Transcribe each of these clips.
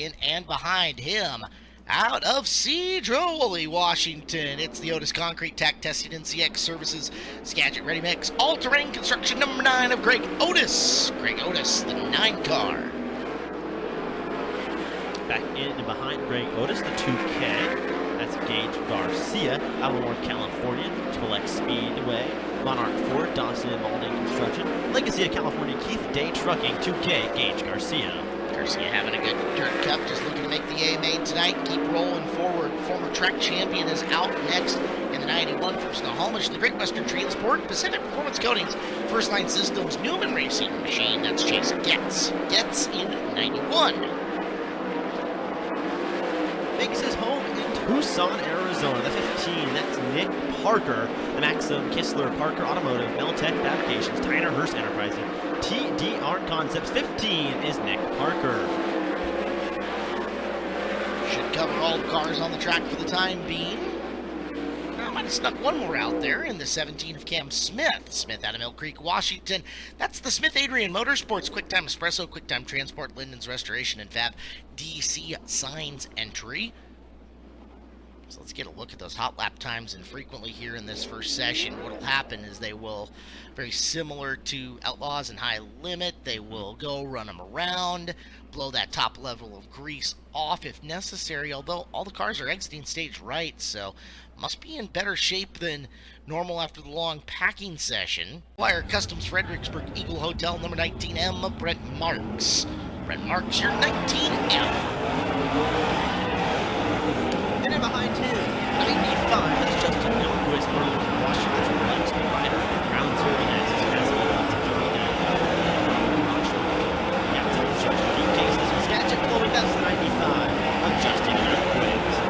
Washington, and behind him, out of Cedrowley, Washington, it's the Otis Concrete Tack Testing and CX Services Skagit Ready Mix All-Terrain Construction number 9 of Greg Otis. Greg Otis, the 9 car. Back in and behind Greg Otis, the 2K. That's Gage Garcia, Alamo, California, Skagit Speedway, Monarch Ford, Dawson Malding Construction, Legacy of California, Keith Day Trucking, 2K, Gage Garcia. Garcia having a good dirt cup, just looking to make the A-Main tonight. Keep rolling forward. Former track champion is out next in the 91 from Snohomish. The Great Western Transport, Pacific Performance Coatings, First Line Systems, Newman Racing Machine. That's Chase Getz. Getz in 91. Makes his home in Tucson, Arizona. The 15, that's Nick Parker. The Maxim Kistler Parker Automotive, Meltech Fabrications, Tyner Hearst Enterprises, TDR Concepts. 15 is Nick Parker. Should cover all the cars on the track for the time being. I might have snuck one more out there in the 17 of Cam Smith. Smith out of Mill Creek, Washington. That's the Smith Adrian Motorsports QuickTime Espresso, QuickTime Transport, Linden's Restoration, and Fab DC Signs entry. So let's get a look at those hot lap times, and frequently here in this first session, what will happen is they will, very similar to Outlaws and High Limit, they will go run them around, blow that top level of grease off if necessary, although all the cars are exiting stage right, so must be in better shape than normal after the long packing session. Wire Customs Fredericksburg Eagle Hotel, number 19M of Brent Marks. Brent Marks, your 19M. And in behind him, 95, that's Justin Youngquist, Northern Washington, Black Speed Rider, Ground Zero, and his Castle up to Joey Down. Yeah, it's a deep cases from Skagit, blowing that's the 95 of Justin Youngquist.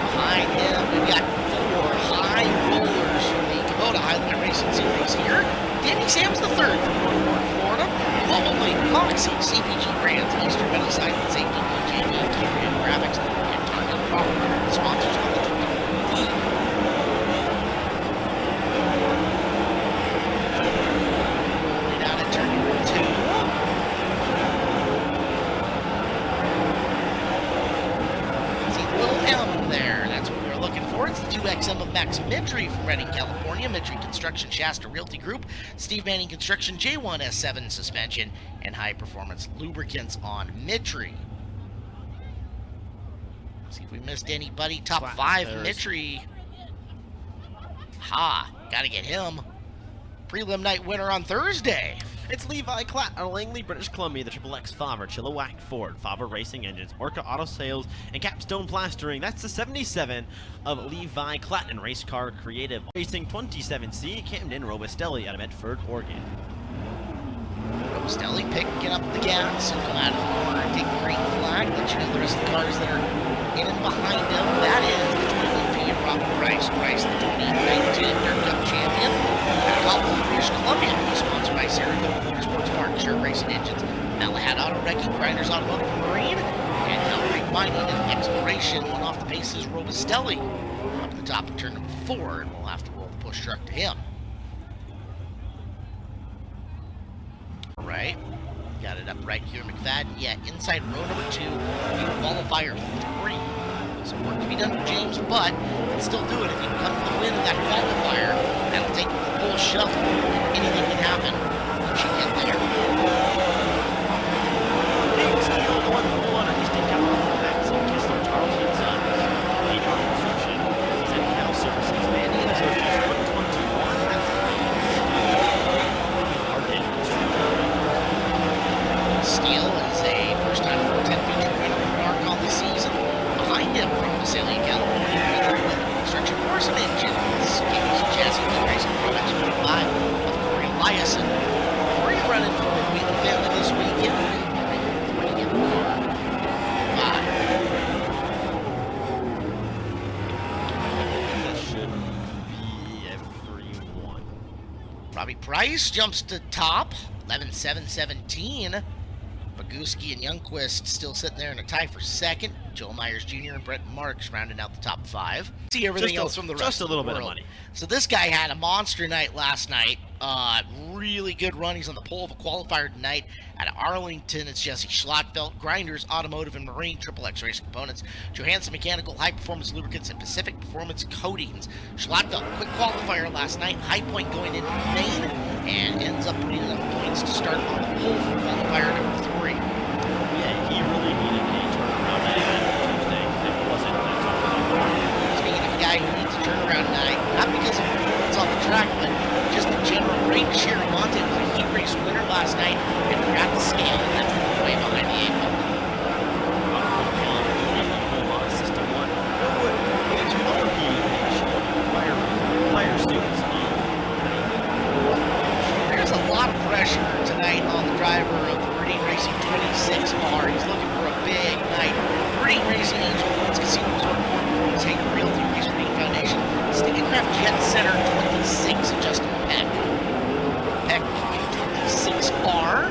Behind him, we've got 4 high rollers from the Kubota Highline Racing Series here. Danny Sam's the 3rd from North Florida. Globally, Moxie, CPG Brands, Eastern Metal Side and Safety, BJB, Cambrian Graphics, and Target Property, sponsors of the 24 team. Rolling out at turn number 2. See the little M there. That's what we were looking for. It's the 2XM of Max Midry from Redding, California. Midry Construction, Shasta Realty Group, Steve Manning Construction, J1S7 Suspension, and High Performance Lubricants on Midry. See if we missed anybody. Top 5, Midry. Ha, gotta get him. Prelim night winner on Thursday. It's Levi Klatt out of Langley, British Columbia, the XXX Faber, Chilliwack Ford, Faber Racing Engines, Orca Auto Sales, and Capstone Plastering. That's the 77 of Levi Klatt and Race Car Creative. Racing 27C, Camden Robustelli out of Medford, Oregon. Robustelli picking up the gas and come out of the corner and take the green flag. Let you know the rest of the cars that are in and behind him. That is the 21P of Robert Price. Price, the 2019 Dirt Cup champion. Out of British Columbia. Sponsored by Saratoga Motorsports Park, Sure Racing Engines, Malahat Auto Wrecking, Grinders Automotive Marine, and Hellring Mining and Exploration. Went off the paces, Robustelli up to the top of turn number 4, and we'll have to roll the push truck to him. All right, got it up right here, McFadden. Yeah, inside row number 2, qualifier 3. Some work to be done for James, but you can still do it if you can come to the win in that qualifier. That'll take the whole shuffle. Anything can happen once you get there. Big steal, 1-1 on Eastern California, Maxim Kistler, Charles and Sons, Leading Construction, Zen Cal Services, Mandy and Associates, 121, that's Arden Construction. Steele is a first-time 410 feature winner with Mark on the season. Behind him from Visalia, California, with Construction Morrison Engines, KBC Chassis Team Racing Products 45 of Corey Eliason. Corey running for the Wheaton family this weekend. 3 in the car. 5. That should be everyone. Robbie Price jumps to top, 11-7-17. Boguski and Youngquist still sitting there in a tie for 2nd. Joel Myers Jr. and Brent Marks rounding out the top 5. See everything else from the rest just a little of the bit world. of money. So this guy had a monster night last night. Really good run. He's on the pole of a qualifier tonight. Out of Arlington, it's Jesse Schlotfeld, Grinders, Automotive and Marine, Triple X Racing Components, Johansson Mechanical, High Performance Lubricants, and Pacific Performance Coatings. Schlotfeld, quick qualifier last night, high point going into main, and ends up putting enough points to start on the pole for qualifier number 3. Yeah, he really needed a turnaround night on Tuesday. It wasn't that tough. Speaking of a guy who needs a turnaround night, not because of performance on the track, but just in general, Ray Chiramonte was a heat race winner last night and forgot to scale, and that's way behind the 8 ball. System 1. It's another fire students. There's a lot of pressure tonight on the driver of the Meridian Racing 26R. He's looking for a big night. Meridian Racing Angel Woods Casino Resort Performance Hager Realty Race Meridian Foundation. Stickycraft Jet Center 26 of Justin Peck. Peck 26R.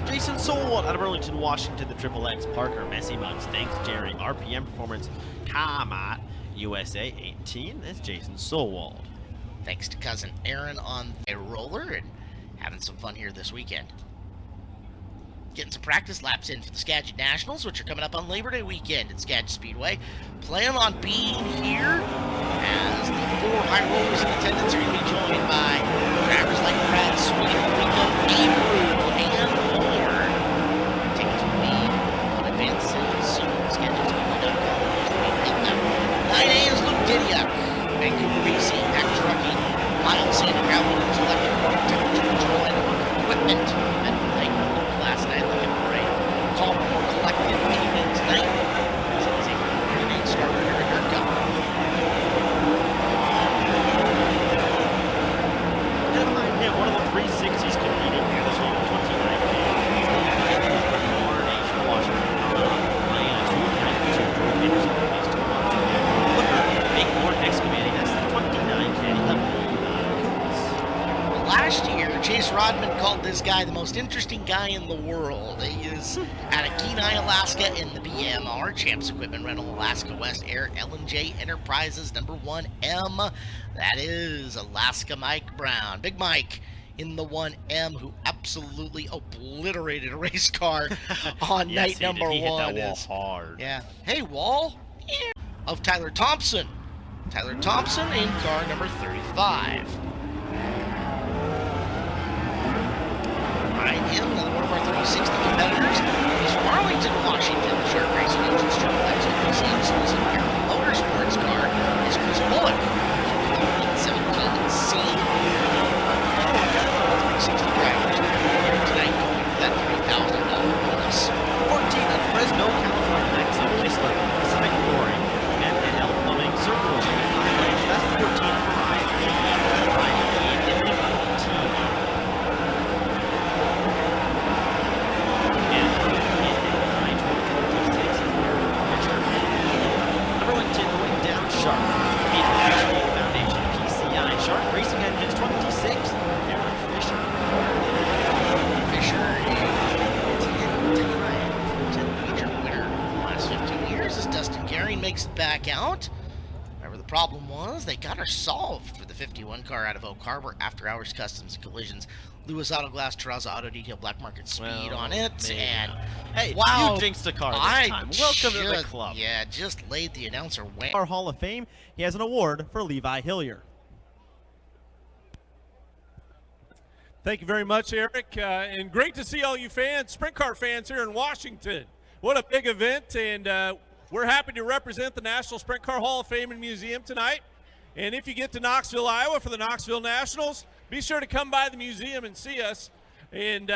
Jason Sowell out of Burlington, Washington, the Triple X, Parker, Messy Mugs, thanks Jerry, RPM Performance, Kamat, USA 18, that's Jason Sowell. Thanks to cousin Aaron on a roller and having some fun here this weekend. Getting some practice laps in for the Skagit Nationals, which are coming up on Labor Day weekend at Skagit Speedway. Plan on being here as the 4 high rollers in attendance are going to be joined by drivers like Brad Sweet, Rico Avery, and more. Tickets will be on advance sales soon. SkagitSpeedway.com. 9A is Luke Didiak, Vancouver BC, Pack Trucking, Miles Sand and Gravel, Electric Water Temperature Control, and Equipment. And thank you last night looking for a calmer, more collected evening tonight. As it is a 3-day starter here at Dirt Cup. And behind him, one of the 360s competing here this week, 29K. Washington, excavating, that's the 29K. Last year, Chase Rodman called this guy the most interesting guy in the world. He is out of Kenai, Alaska in the BMR, Champs Equipment Rental, Alaska West Air, LNJ Enterprises, number 1M. That is Alaska Mike Brown. Big Mike in the 1M, who absolutely obliterated a race car on Yes, night number he 1. Hit that wall hard. Yeah. Hey, Wall. Yeah. Of Tyler Thompson. Tyler Thompson in car number 35. Behind him, another one of our 360 competitors. He's from Arlington, Washington. Shark Racing Engines, Triple X, NBC exclusive motorsports car is Chris Bullock. 17C. 360 drivers tonight going for that $3,000 bonus. 14 at Fresno, California, next up Chrysler, Pacific Glory, and NL Plumbing, Circle, that's 14 at 5. And the 14. Shark, International Foundation, PCI, Shark Racing Engines 26, Aaron Fisher. Fisher, a 10 feature winner in the last 15 years as Dustin Gehring makes it back out. However, the problem was they got her solved for the 51 car out of Oak Harbor, After Hours Customs and Collisions. Lewis Auto Glass, Terrazza Auto Detail, Black Market Speed on it, and hey, wow, you jinxed the car this time. Welcome to the club. Yeah, just laid the announcer wham. Our Hall of Fame, he has an award for Levi Hillier. Thank you very much, Eric, and great to see all you fans, sprint car fans here in Washington. What a big event, and we're happy to represent the National Sprint Car Hall of Fame and Museum tonight. And if you get to Knoxville, Iowa for the Knoxville Nationals, be sure to come by the museum and see us. And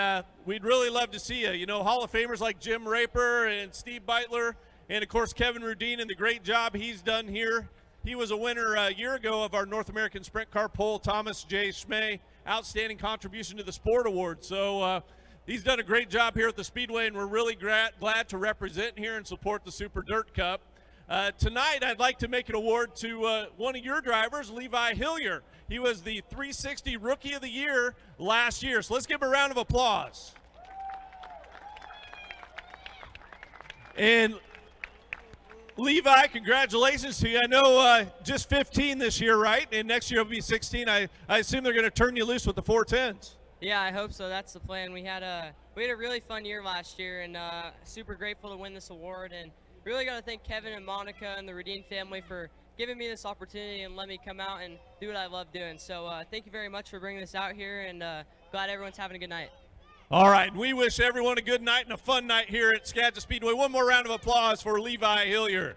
we'd really love to see you. You know, Hall of Famers like Jim Raper and Steve Beitler, and of course Kevin Rudine and the great job he's done here. He was a winner a year ago of our North American Sprint Car Poll. Thomas J. Schmay, Outstanding Contribution to the Sport Award. So he's done a great job here at the Speedway, and we're really glad to represent here and support the Super Dirt Cup. Tonight, I'd like to make an award to one of your drivers, Levi Hillier. He was the 360 Rookie of the Year last year. So let's give him a round of applause. And Levi, congratulations to you. I know just 15 this year, right? And next year will be 16. I assume they're going to turn you loose with the 410s. Yeah, I hope so. That's the plan. We had a really fun year last year, and super grateful to win this award. And really got to thank Kevin and Monica and the Redine family for giving me this opportunity and let me come out and do what I love doing. So thank you very much for bringing this out here, and glad everyone's having a good night. All right, we wish everyone a good night and a fun night here at Skagit Speedway. One more round of applause for Levi Hillier.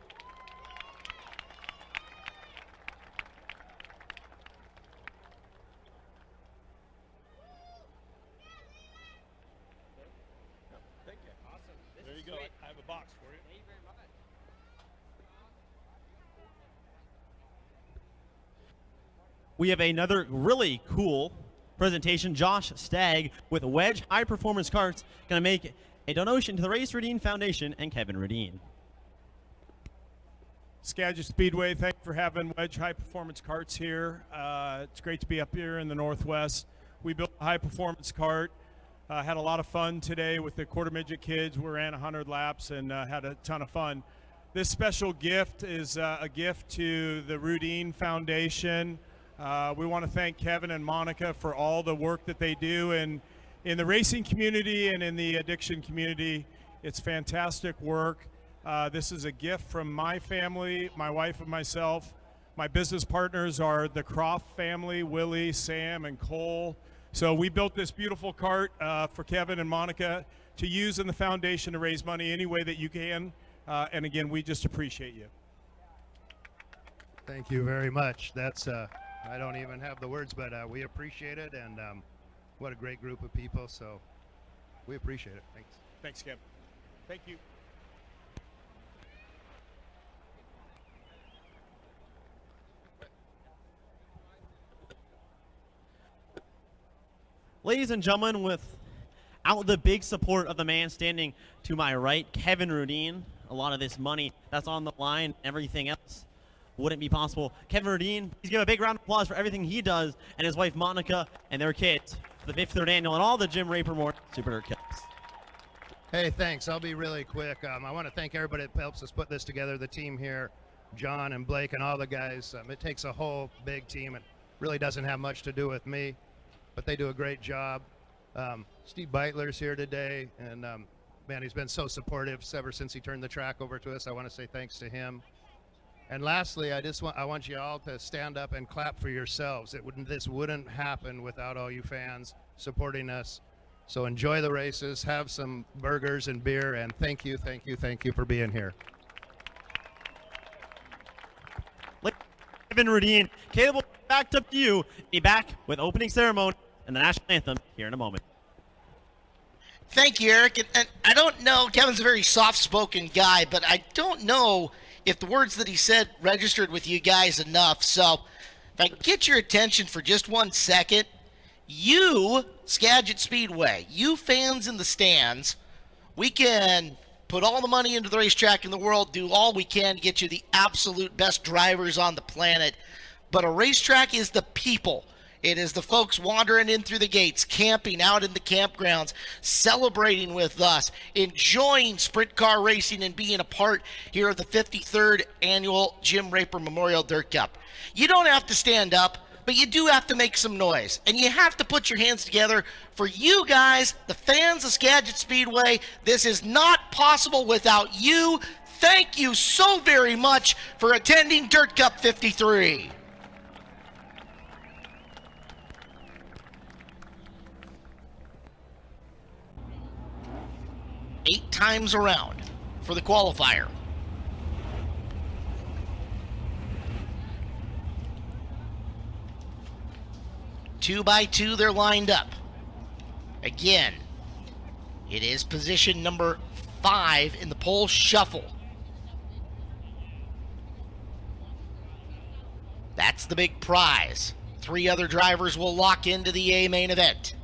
Thank you. Awesome. There you go. I have a box for you. Thank you very much. We have another really cool presentation. Josh Stagg with Wedge High Performance Karts going to make a donation to the Race Redine Foundation and Kevin Redine. Skagit Speedway, thank you for having Wedge High Performance Karts here. It's great to be up here in the Northwest. We built a high performance kart. Had a lot of fun today with the quarter midget kids. We ran 100 laps and had a ton of fun. This special gift is a gift to the Redine Foundation. We want to thank Kevin and Monica for all the work that they do in the racing community and in the addiction community. It's fantastic work. This is a gift from my family, my wife and myself. My business partners are the Croft family, Willie, Sam, and Cole. So we built this beautiful kart for Kevin and Monica to use in the foundation to raise money any way that you can. And again, we just appreciate you. Thank you very much. That's I don't even have the words, but we appreciate it, and what a great group of people. So we appreciate it. Thanks. Thanks, Kevin. Thank you. Ladies and gentlemen, without the big support of the man standing to my right, Kevin Redine, a lot of this money that's on the line, everything else wouldn't be possible. Kevin Redine, please give a big round of applause for everything he does, and his wife Monica and their kids for the 53rd annual and all the Jim Raper Memorial Super Dirt Cups. Hey, thanks. I'll be really quick. I want to thank everybody that helps us put this together, the team here, John and Blake and all the guys. It takes a whole big team. It really doesn't have much to do with me, but they do a great job. Steve Beitler's here today, and man, he's been so supportive ever since he turned the track over to us. I want to say thanks to him. And lastly, I want you all to stand up and clap for yourselves. This wouldn't happen without all you fans supporting us. So enjoy the races, have some burgers and beer, and thank you for being here. Kevin Redine, Caleb will be back up to you. Be back with opening ceremony and the national anthem here in a moment. Thank you, Eric. And I don't know, Kevin's a very soft-spoken guy, but I don't know if the words that he said registered with you guys enough. So if I get your attention for just 1 second, you, Skagit Speedway, you fans in the stands, we can put all the money into the racetrack in the world, do all we can to get you the absolute best drivers on the planet. But a racetrack is the people. It is the folks wandering in through the gates, camping out in the campgrounds, celebrating with us, enjoying sprint car racing and being a part here of the 53rd Annual Jim Raper Memorial Dirt Cup. You don't have to stand up, but you do have to make some noise. And you have to put your hands together for you guys, the fans of Skagit Speedway. This is not possible without you. Thank you so very much for attending Dirt Cup 53. Eight times around for the qualifier. Two by two, they're lined up. Again, it is position number 5 in the pole shuffle. That's the big prize. 3 other drivers will lock into the A main event.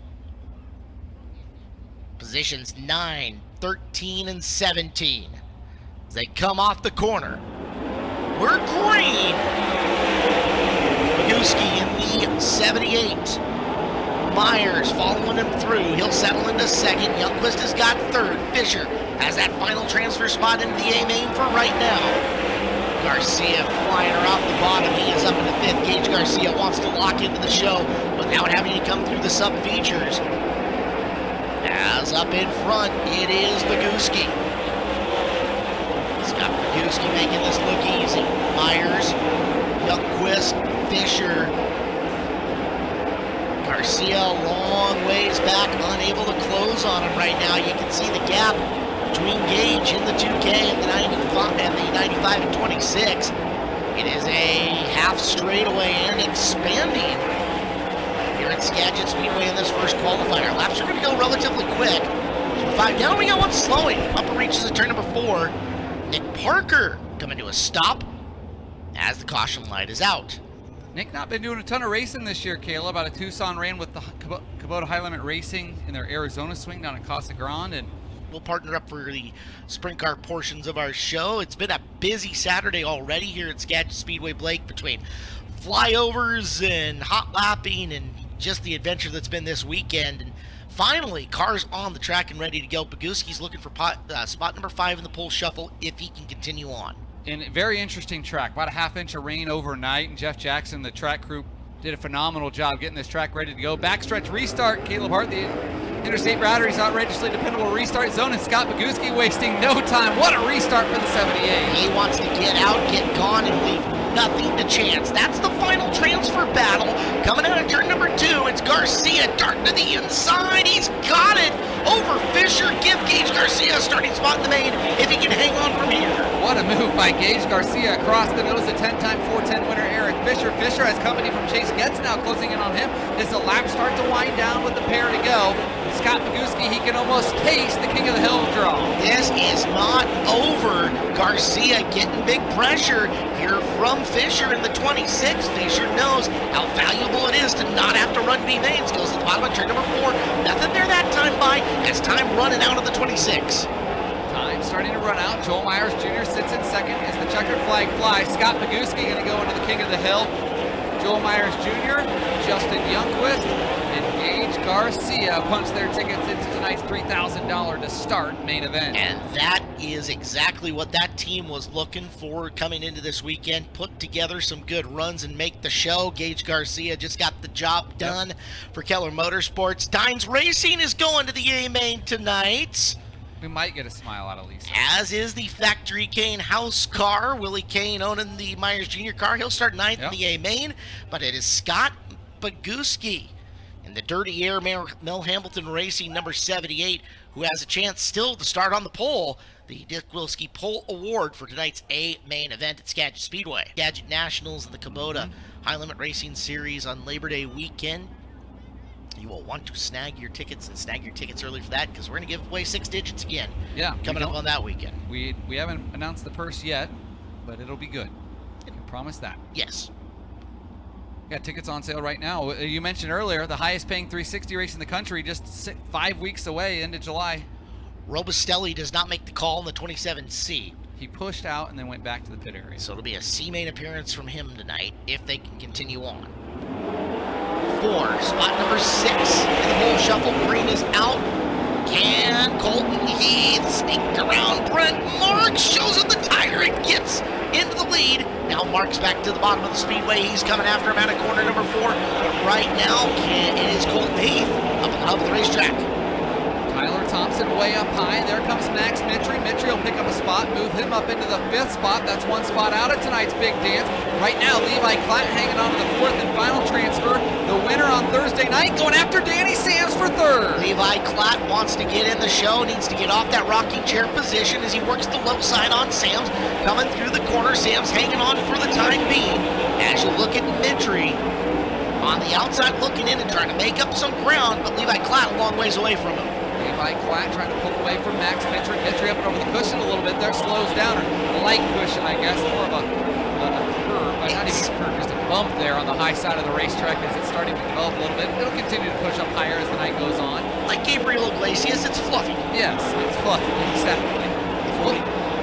Positions 9, 13, and 17. As they come off the corner, we're green. Magooski in the 78. Myers following him through. He'll settle into second. Youngquist has got third. Fisher has that final transfer spot into the A main for right now. Garcia flying her off the bottom. He is up in the 5th. Gage Garcia wants to lock into the show without having to come through the sub-features. As up in front, it is Boguski. Scott Boguski making this look easy. Myers, Youngquist, Fisher. Garcia a long ways back, unable to close on him right now. You can see the gap between Gage in the 2K and the 95 and 26. It is a half straightaway and expanding here at Skagit Speedway in this first qualifier. Laps are going to go relatively quick. 5 down, we got one slowing. Upper reaches at turn number 4. Nick Parker coming to a stop as the caution light is out. Nick not been doing a ton of racing this year, Caleb. Out of Tucson, ran with the Kubota High Limit Racing in their Arizona swing down at Casa Grande, and we'll partner up for the sprint car portions of our show. It's been a busy Saturday already here at Skagit Speedway, Blake, between flyovers and hot lapping and just the adventure that's been this weekend. And finally, cars on the track and ready to go. Boguski's looking for spot number 5 in the pole shuffle if he can continue on. And a very interesting track. About a half-inch of rain overnight, and Jeff Jackson, the track crew, did a phenomenal job getting this track ready to go. Backstretch restart. Caleb Hart, the Interstate Batteries outrageously dependable restart zone, and Scott Boguski wasting no time. What a restart for the 78. He wants to get out, get gone, and leave nothing to chance. That's the final transfer battle. Coming out of turn number 2, it's Garcia darting to the inside. He's got it over Fisher. Give Gage Garcia a starting spot in the main if he can hang on from here. What a move by Gage Garcia across the nose of 10-time 410 winner Eric Fisher. Fisher has company from Chase Getz now closing in on him as the laps start to wind down with the pair to go. Scott Boguski, he can almost taste the King of the Hill draw. This is not over. Garcia getting big pressure here from Fisher in the 26. Fisher knows how valuable it is to not have to run B mains. Goes to the bottom of turn number 4. Nothing there that time by. Has time running out of the 26. Time starting to run out. Joel Myers Jr. sits in second as the checkered flag flies. Scott Boguski going to go into the King of the Hill. Joel Myers Jr., Justin Youngquist, and Gage Garcia punch their tickets into tonight's $3,000 to start main event. And that is exactly what that team was looking for coming into this weekend. Put together some good runs and make the show. Gage Garcia just got the job done for Keller Motorsports. Dines Racing is going to the A main tonight. We might get a smile out of Lisa. As is the Factory Kane house car. Willie Kane owning the Myers Jr. car. He'll start 9th in the A main, but it is Scott Boguski in the Dirty Air Mel Hambleton Racing number 78, who has a chance still to start on the pole. The Dick Wilski Pole Award for tonight's A main event at Skagit Speedway. Skagit Nationals and the Kubota High Limit Racing Series on Labor Day weekend. You will want to snag your tickets and snag your tickets early for that, because we're going to give away 6 digits again. Yeah, coming up on that weekend. We haven't announced the purse yet, but it'll be good. I can promise that. Yes. Got tickets on sale right now. You mentioned earlier the highest paying 360 race in the country, just 5 weeks away into July. Robustelli does not make the call in the 27C. He pushed out and then went back to the pit area. So it'll be a C main appearance from him tonight if they can continue on. 4, spot number 6 in the pole shuffle. Green is out. Can Colton Heath sneak around Brent Marks? Shows him the tire and gets into the lead. Now Marks back to the bottom of the speedway. He's coming after him out of corner number 4. But right now, it is Colton Heath up on the hub of the racetrack. Tyler Thompson way up high. There comes Max Mitry. Mitry will pick up a spot, move him up into the 5th spot. That's 1 spot out of tonight's big dance. Right now, Levi Klatt hanging on to the 4th and final transfer. The winner on Thursday night going after Danny Sams for 3rd. Levi Klatt wants to get in the show, needs to get off that rocking chair position as he works the low side on Sams. Coming through the corner, Sams hanging on for the time being. As you look at Mitry on the outside looking in and trying to make up some ground, but Levi Klatt a long ways away from him. Levi Klatt trying to pull away from Max Mitry. Mitry up and over the cushion a little bit there, slows down, or a light cushion, I guess, more of a curve, but not even a curve, just a bump there on the high side of the racetrack as it's starting to develop a little bit. It'll continue to push up higher as the night goes on. Like Gabriel Iglesias, it's fluffy. Yes, it's fluffy, exactly.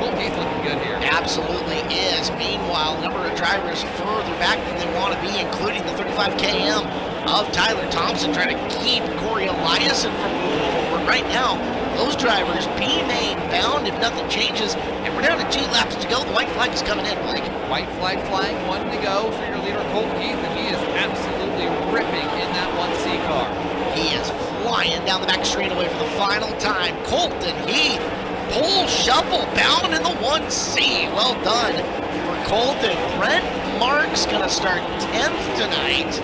Colton Heath looking good here. Absolutely is. Meanwhile, a number of drivers further back than they want to be, including the 35 km of Tyler Thompson, trying to keep Corey Eliason from moving forward. Right now, Those drivers be made bound if nothing changes, and we're down to 2 laps to go. The white flag is coming in, Blake. White flag flying, 1 to go for your leader, Colt Keith, and he is absolutely ripping in that 1C car. He is flying down the back straightaway for the final time. Colton Heath, pole shuffle, bound in the 1C. Well done for Colton. Brent Mark's going to start 10th tonight.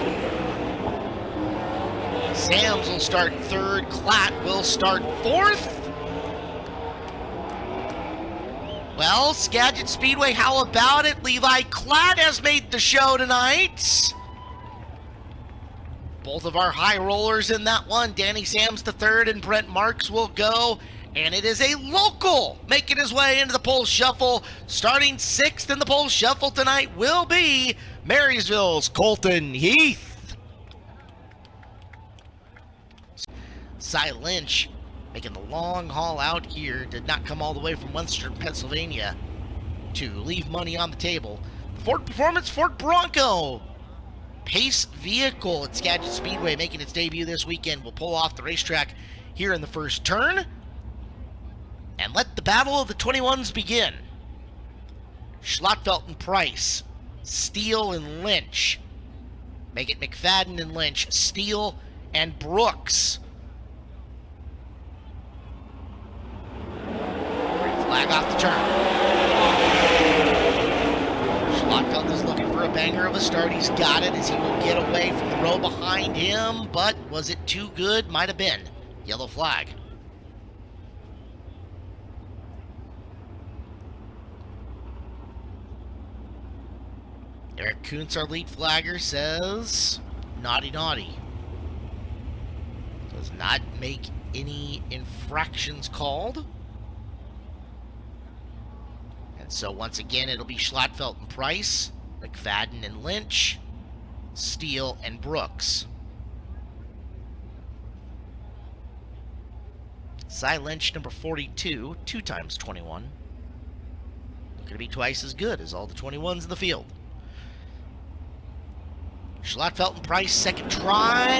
Sams will start 3rd. Klatt will start 4th. Well, Skagit Speedway, how about it? Levi Klatt has made the show tonight. Both of our high rollers in that one. Danny Sams the 3rd and Brent Marks will go. And it is a local making his way into the pole shuffle. Starting 6th in the pole shuffle tonight will be Marysville's Colton Heath. Cy Lynch making the long haul out here. Did not come all the way from Western Pennsylvania to leave money on the table. Ford Performance Ford Bronco Pace vehicle at Skagit Speedway making its debut this weekend will pull off the racetrack here in the first turn. And let the battle of the 21s begin. Schlattfeld and Price, Steele and Lynch. Make it McFadden and Lynch, Steele and Brooks. Green flag off the turn. Schlattfeld is looking for a banger of a start. He's got it as he will get away from the row behind him, but was it too good? Might have been. Yellow flag. Eric Kuntz, our lead flagger, says naughty naughty. Does not make any infractions called. And so once again it'll be Schlattfeld and Price, McFadden and Lynch, Steele and Brooks. Cy Lynch, number 42, 2 times 21. Looking to be twice as good as all the 21s in the field. Schlattfeld and Price, second try.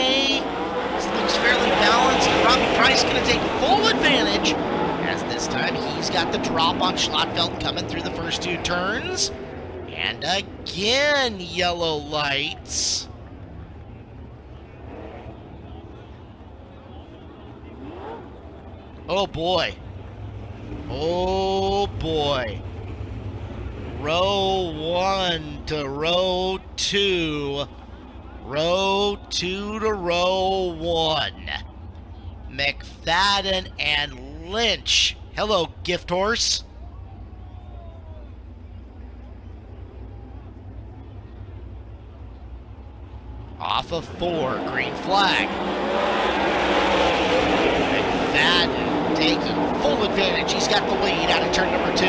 This looks fairly balanced. And Robbie Price going to take full advantage, as this time he's got the drop on Schlattfeld coming through the first 2 turns. And again, yellow lights. Oh boy. Oh boy. Row 1 to row 2. Row 2 to row 1. McFadden and Lynch. Hello, gift horse. Off of 4, green flag. McFadden taking full advantage. He's got the lead out of turn number 2.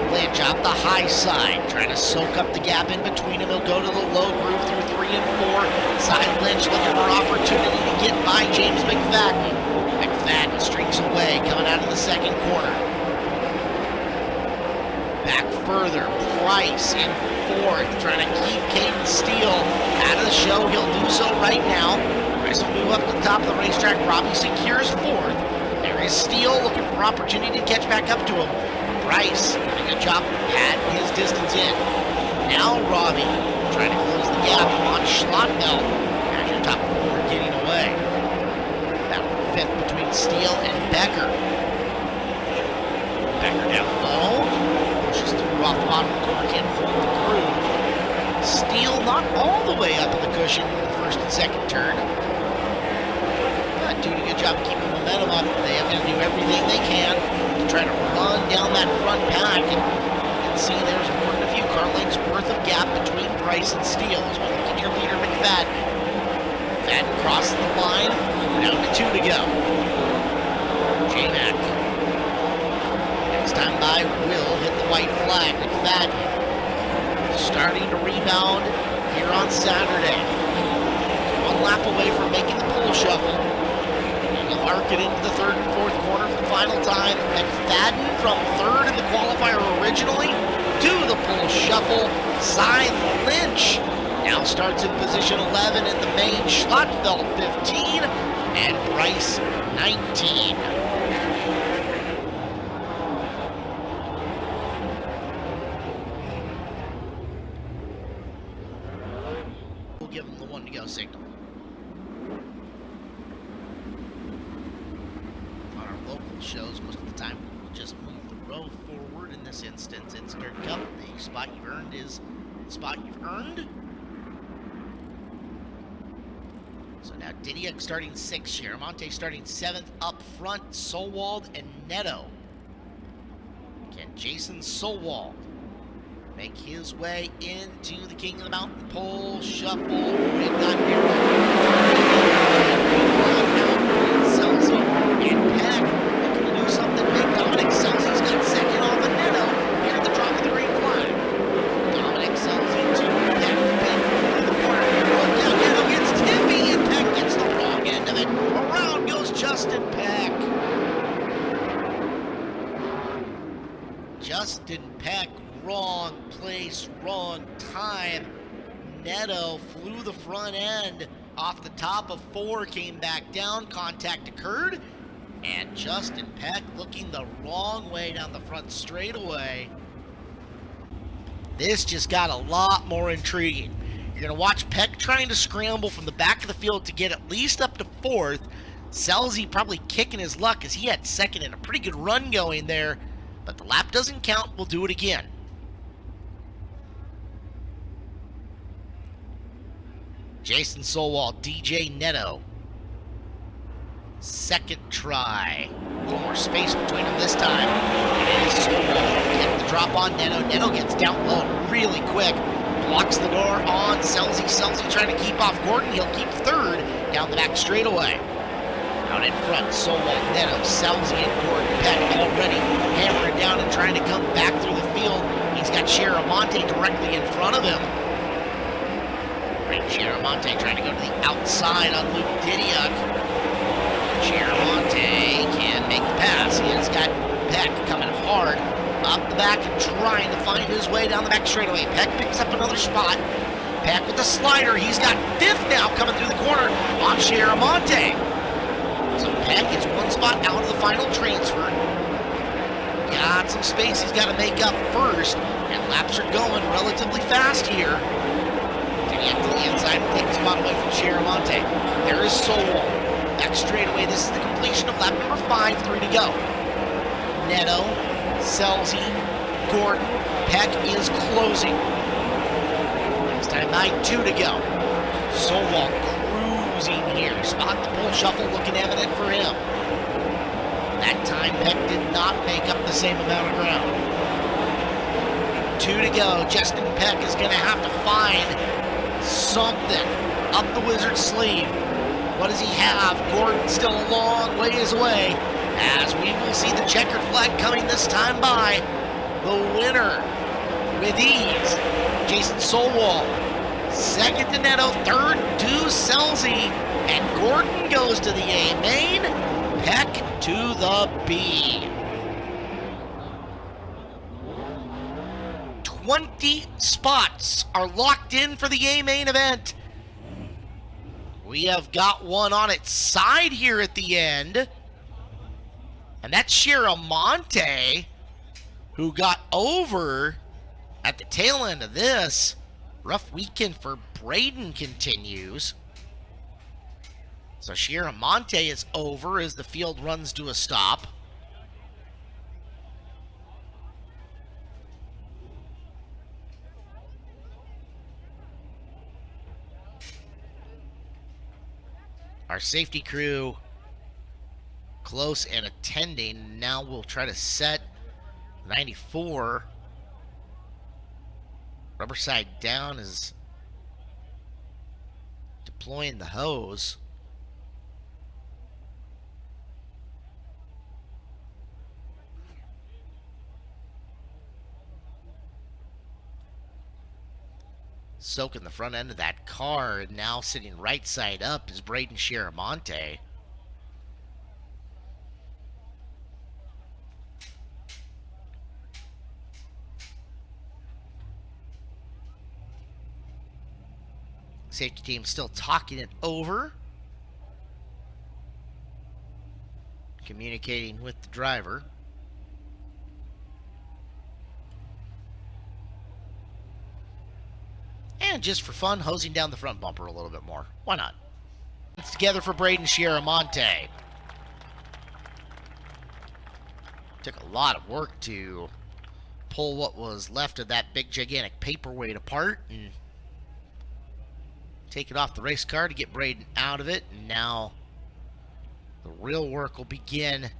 Lynch off the high side, trying to soak up the gap in between them. He'll go to the low groove through 3 and 4. Side Lynch looking for opportunity to get by James McFadden. McFadden streaks away, coming out of the second corner. Back further, Price in 4th, trying to keep Caden Steele out of the show. He'll do so right now. Price will move up to the top of the racetrack. Robbie secures 4th. There is Steele looking for opportunity to catch back up to him. Price doing a good job adding his distance in. Now Robbie trying to close the gap on Schlattfeld. As your top 4 getting away. Battle for 5th between Steele and Becker. Becker down low. Pushes through off the bottom of the corner, can't hold the groove. Steele not all the way up in the cushion in the first and second turn. But doing a good job of keeping momentum up. They have to do everything they can to try to run down that front pack. And you can see there's more than a few car lengths worth of gap between Price and Steele as we look at your leader, McFadden. McFadden crosses the line. Down to 2 to go. J-Mac. Next time by will hit the white flag. McFadden starting to rebound here on Saturday. 1 lap away from making the pole shuffle. Arc it into the 3rd and 4th corner for the final time. McFadden from 3rd in the qualifier originally to the pole shuffle. Cy Lynch now starts in position 11 in the main. Schlattfeld 15 and Price 19. shows most of the time we'll just move the row forward. In this instance, it's Dirt Cup. The spot you've earned is the spot you've earned. So now Didiak starting 6th, Shiramonte starting 7th. Up front, Solwald and Neto. Can Jason Solwald make his way into the King of the Mountain pole shuffle? We've got Selzy and Peck looking to do something big. Dominic Selzy's got second off of Neto here at the drop of the green flag. Dominic Selzy to Peck. Peck through the corner. One down. Neto gets tippy and Peck gets the wrong end of it. Around goes Justin Peck. Justin Peck, wrong place, wrong time. Neto flew the front end off the top of 4, came back down, contact occurred, and Justin Peck looking the wrong way down the front straightaway. This just got a lot more intriguing. You're going to watch Peck trying to scramble from the back of the field to get at least up to 4th. Selzy probably kicking his luck as he had 2nd and a pretty good run going there. But the lap doesn't count, we'll do it again. Jason Solwald, DJ Neto. 2nd try. A little more space between them this time. And it is Solwald getting the drop on Neto. Neto gets down low really quick. Blocks the door on Selzy. Selzy trying to keep off Gordon. He'll keep 3rd down the back straightaway. Out in front, Solwald, Neto, Selzy, and Gordon Peck already hammering down and trying to come back through the field. He's got Shiramonte directly in front of him. Right, Shiramonte trying to go to the outside on Luke Didiak. Shiramonte can make the pass. He has got Peck coming hard up the back and trying to find his way down the back straightaway. Peck picks up another spot. Peck with the slider. He's got 5th now coming through the corner on Shiramonte. So Peck gets 1 spot out of the final transfer. Got some space he's got to make up first, and laps are going relatively fast here. Didiak to the inside and take the spot away from Shiramonte. There is Solwald. Back straightaway. This is the completion of lap number 5, 3 to go. Neto, Selzy, Gordon, Peck is closing. Next time 9, 2 to go. Solwald cruising here. Spot the pole shuffle looking evident for him. That time Peck did not make up the same amount of ground. 2 to go. Justin Peck is going to have to find something up the wizard's sleeve. What does he have? Gordon still a long ways away, as we will see the checkered flag coming this time by. The winner with ease, Jason Solwald. 2nd to Neto, 3rd to Selzy, and Gordon goes to the A main, Peck to the B. 20 spots are locked in for the A main event. We have got one on its side here at the end, and that's Shiramonte, who got over at the tail end of this. Rough weekend for Braden continues. So Shiramonte is over as the field runs to a stop. Our safety crew close and attending. Now we'll try to set 94. Rubber side down is deploying the hose. Soaking the front end of that car, and now sitting right side up is Braden Shiramonte. Safety team still talking it over, communicating with the driver. And just for fun, hosing down the front bumper a little bit more. Why not? It's together for Braden Shiramonte. Took a lot of work to pull what was left of that big gigantic paperweight apart and take it off the race car to get Braden out of it. And now the real work will begin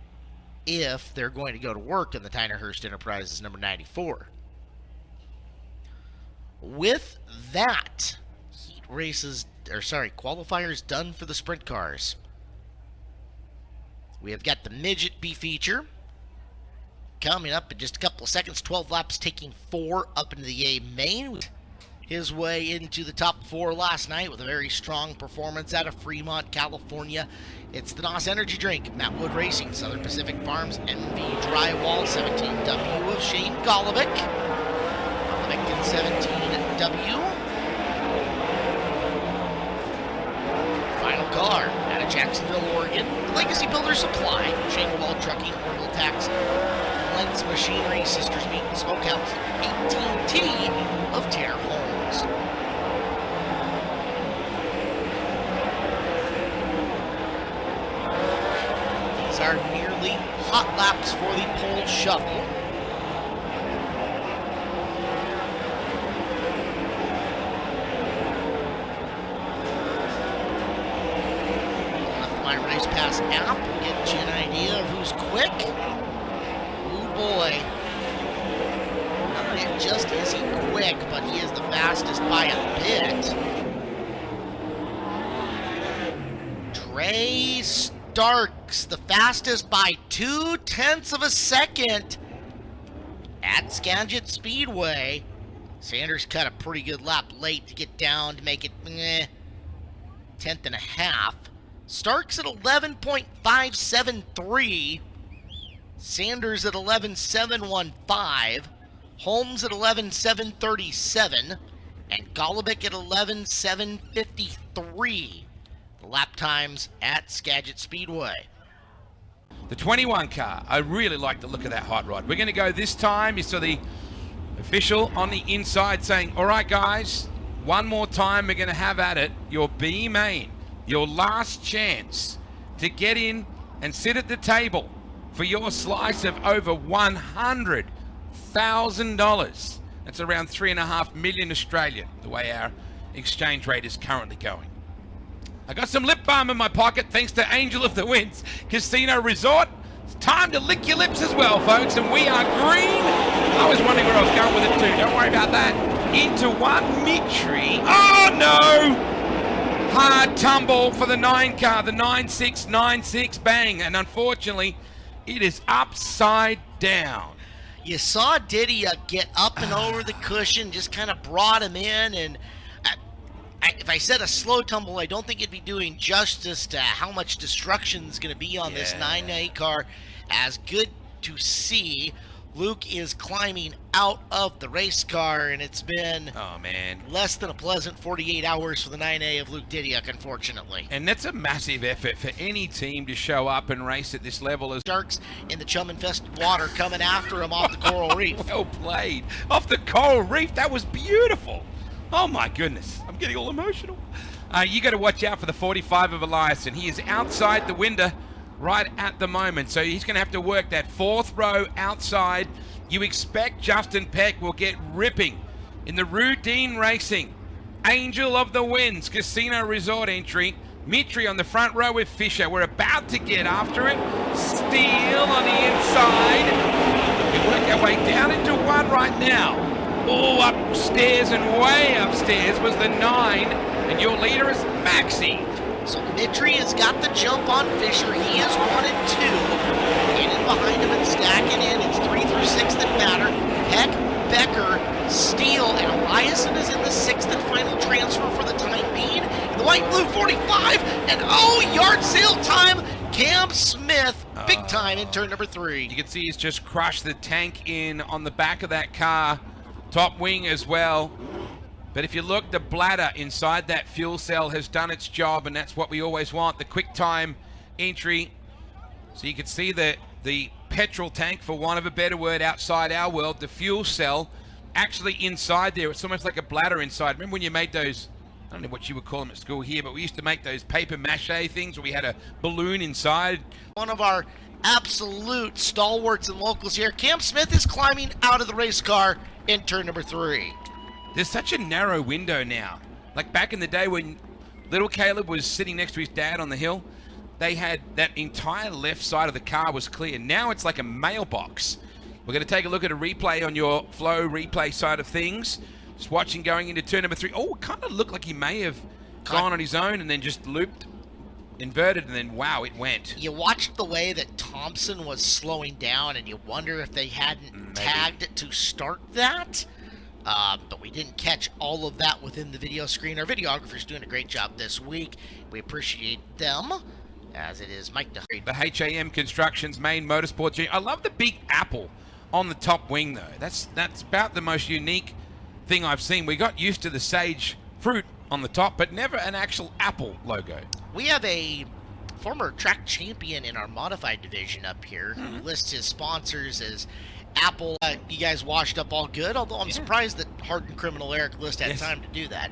if they're going to go to work in the Tyner-Hurst Enterprises number 94. With that, qualifiers done for the sprint cars. We have got the midget B feature coming up in just a couple of seconds. 12 laps, taking 4 up into the A main. His way into the top 4 last night with a very strong performance out of Fremont, California. It's the NOS Energy Drink, Matt Wood Racing, Southern Pacific Farms, MV Drywall, 17W of Shane Golovic. Golovic in 17W. Final car out of Jacksonville, Oregon. Legacy Builder Supply, Shane Wall Trucking, Orville Tax, Lentz Machinery, Sisters Meat and Smokehouse, 18T of Terre Homes. These are nearly hot laps for the pole shuffle. My Race Pass app will get you an idea of who's quick. Oh boy. Not just is he quick, but he is the fastest by a bit. Trey Starks, the fastest by 0.2 of a second at Skagit Speedway. Sanders cut a pretty good lap late to get down to make it 10th and a half. Starks at 11.573. Sanders at 11.715. Holmes at 11.737. And Golovic at 11.753. The lap times at Skagit Speedway. The 21 car, I really like the look of that hot rod. We're going to go this time. You saw the official on the inside saying, all right, guys, one more time we're going to have at it. Your B main. Your last chance to get in and sit at the table for your slice of over $100,000. That's around 3.5 million Australian, the way our exchange rate is currently going. I got some lip balm in my pocket thanks to Angel of the Winds Casino Resort. It's time to lick your lips as well, folks, and we are green. I was wondering where I was going with it too. Don't worry about that. Into one Mitri. Oh no! Hard tumble for the 9 car, the 9696 bang, and unfortunately it is upside down. You saw Didia get up and over the cushion, just kind of brought him in, and if I said a slow tumble, I don't think it'd be doing justice to how much destruction is going to be on this 9A car. As good to see, Luke is climbing out of the race car, and it's been less than a pleasant 48 hours for the 9A of Luke Didiuk, unfortunately. And that's a massive effort for any team to show up and race at this level. As Starks in the chum-infested water coming after him off the coral reef. Well played. Off the coral reef, that was beautiful. Oh my goodness, I'm getting all emotional. You got to watch out for the 45 of Eliasson. He is outside the window right at the moment, so he's going to have to work that 4th row outside. You expect Justin Peck will get ripping in the Rudine Racing Angel of the Winds Casino Resort entry. Mitri on the front row with Fisher. We're about to get after it. Steele on the inside. We work our way down into 1 right now. Oh, upstairs and way upstairs was the 9, and your leader is Maxi. So Mitri has got the jump on Fisher. He is 1 and 2. In and behind him and stacking in. It's 3 through 6 that matter. Peck, Becker, Steele, and Eliasson is in the 6th and final transfer for the time being. The white and blue 45, and yard sale time. Cam Smith, big time in turn number 3. You can see he's just crushed the tank in on the back of that car. Top wing as well. But if you look, the bladder inside that fuel cell has done its job, and that's what we always want, the quick time entry. So you can see the petrol tank, for want of a better word, outside our world, the fuel cell actually inside there. It's almost like a bladder inside. Remember when you made those, I don't know what you would call them at school here, but we used to make those paper mache things where we had a balloon inside. One of our absolute stalwarts and locals here. Cam Smith is climbing out of the race car in turn number 3. There's such a narrow window now. Like back in the day when little Caleb was sitting next to his dad on the hill, they had that entire left side of the car was clear. Now it's like a mailbox. We're going to take a look at a replay on your Flow replay side of things. Just watching going into turn number 3. Oh, it kind of looked like he may have gone on his own and then just looped, inverted, and then wow, it went. You watched the way that Thompson was slowing down, and you wonder if they hadn't tagged it to start that. But we didn't catch all of that within the video screen. Our videographer's doing a great job this week. We appreciate them, as it is Mike DeHart. The HAM Construction's main motorsport G. I love the big apple on the top wing, though. That's about the most unique thing I've seen. We got used to the sage fruit on the top, but never an actual apple logo. We have a former track champion in our modified division up here who lists his sponsors as Apple. You guys washed up all good, although I'm surprised that hardened criminal Eric List had time to do that.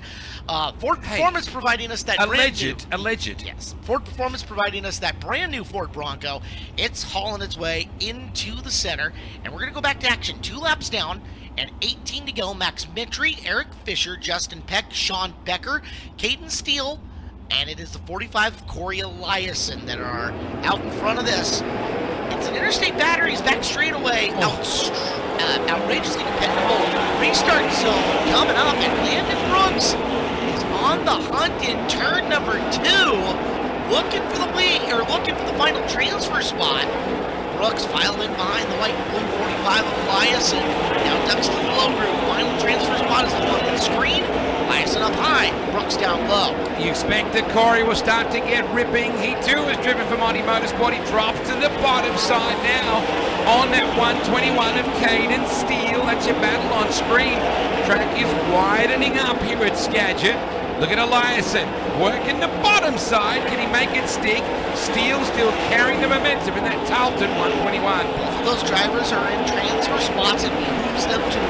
Ford Performance providing us that alleged. Yes, Ford Performance providing us that brand new Ford Bronco. It's hauling its way into the center, and we're going to go back to action. 2 laps down and 18 to go. Max Mitry, Eric Fisher, Justin Peck, Sean Becker, Caden Steele, and it is the 45 of Corey Eliason that are out in front of this. It's an Interstate Batteries back straightaway, outrageously dependable. Restart zone coming up, and Landon Brooks is on the hunt in turn number 2, looking for the lead, or looking for the final transfer spot. Brooks filed in behind the white and blue 45 of Eliason. Now ducks to the low groove. Final transfer spot is the one on the screen. Eliason up high, Brooks down low. You expect that Corey will start to get ripping. He too is driven for Monty Motorsport. He drops to the bottom side now on that 121 of Caden Steele. That's your battle on screen. Track is widening up here at Skagit. Look at Eliason working the bottom side. Can he make it stick? Steele still carrying the momentum in that Tarleton 121. Both of those drivers are in transfer spots, and behooves them to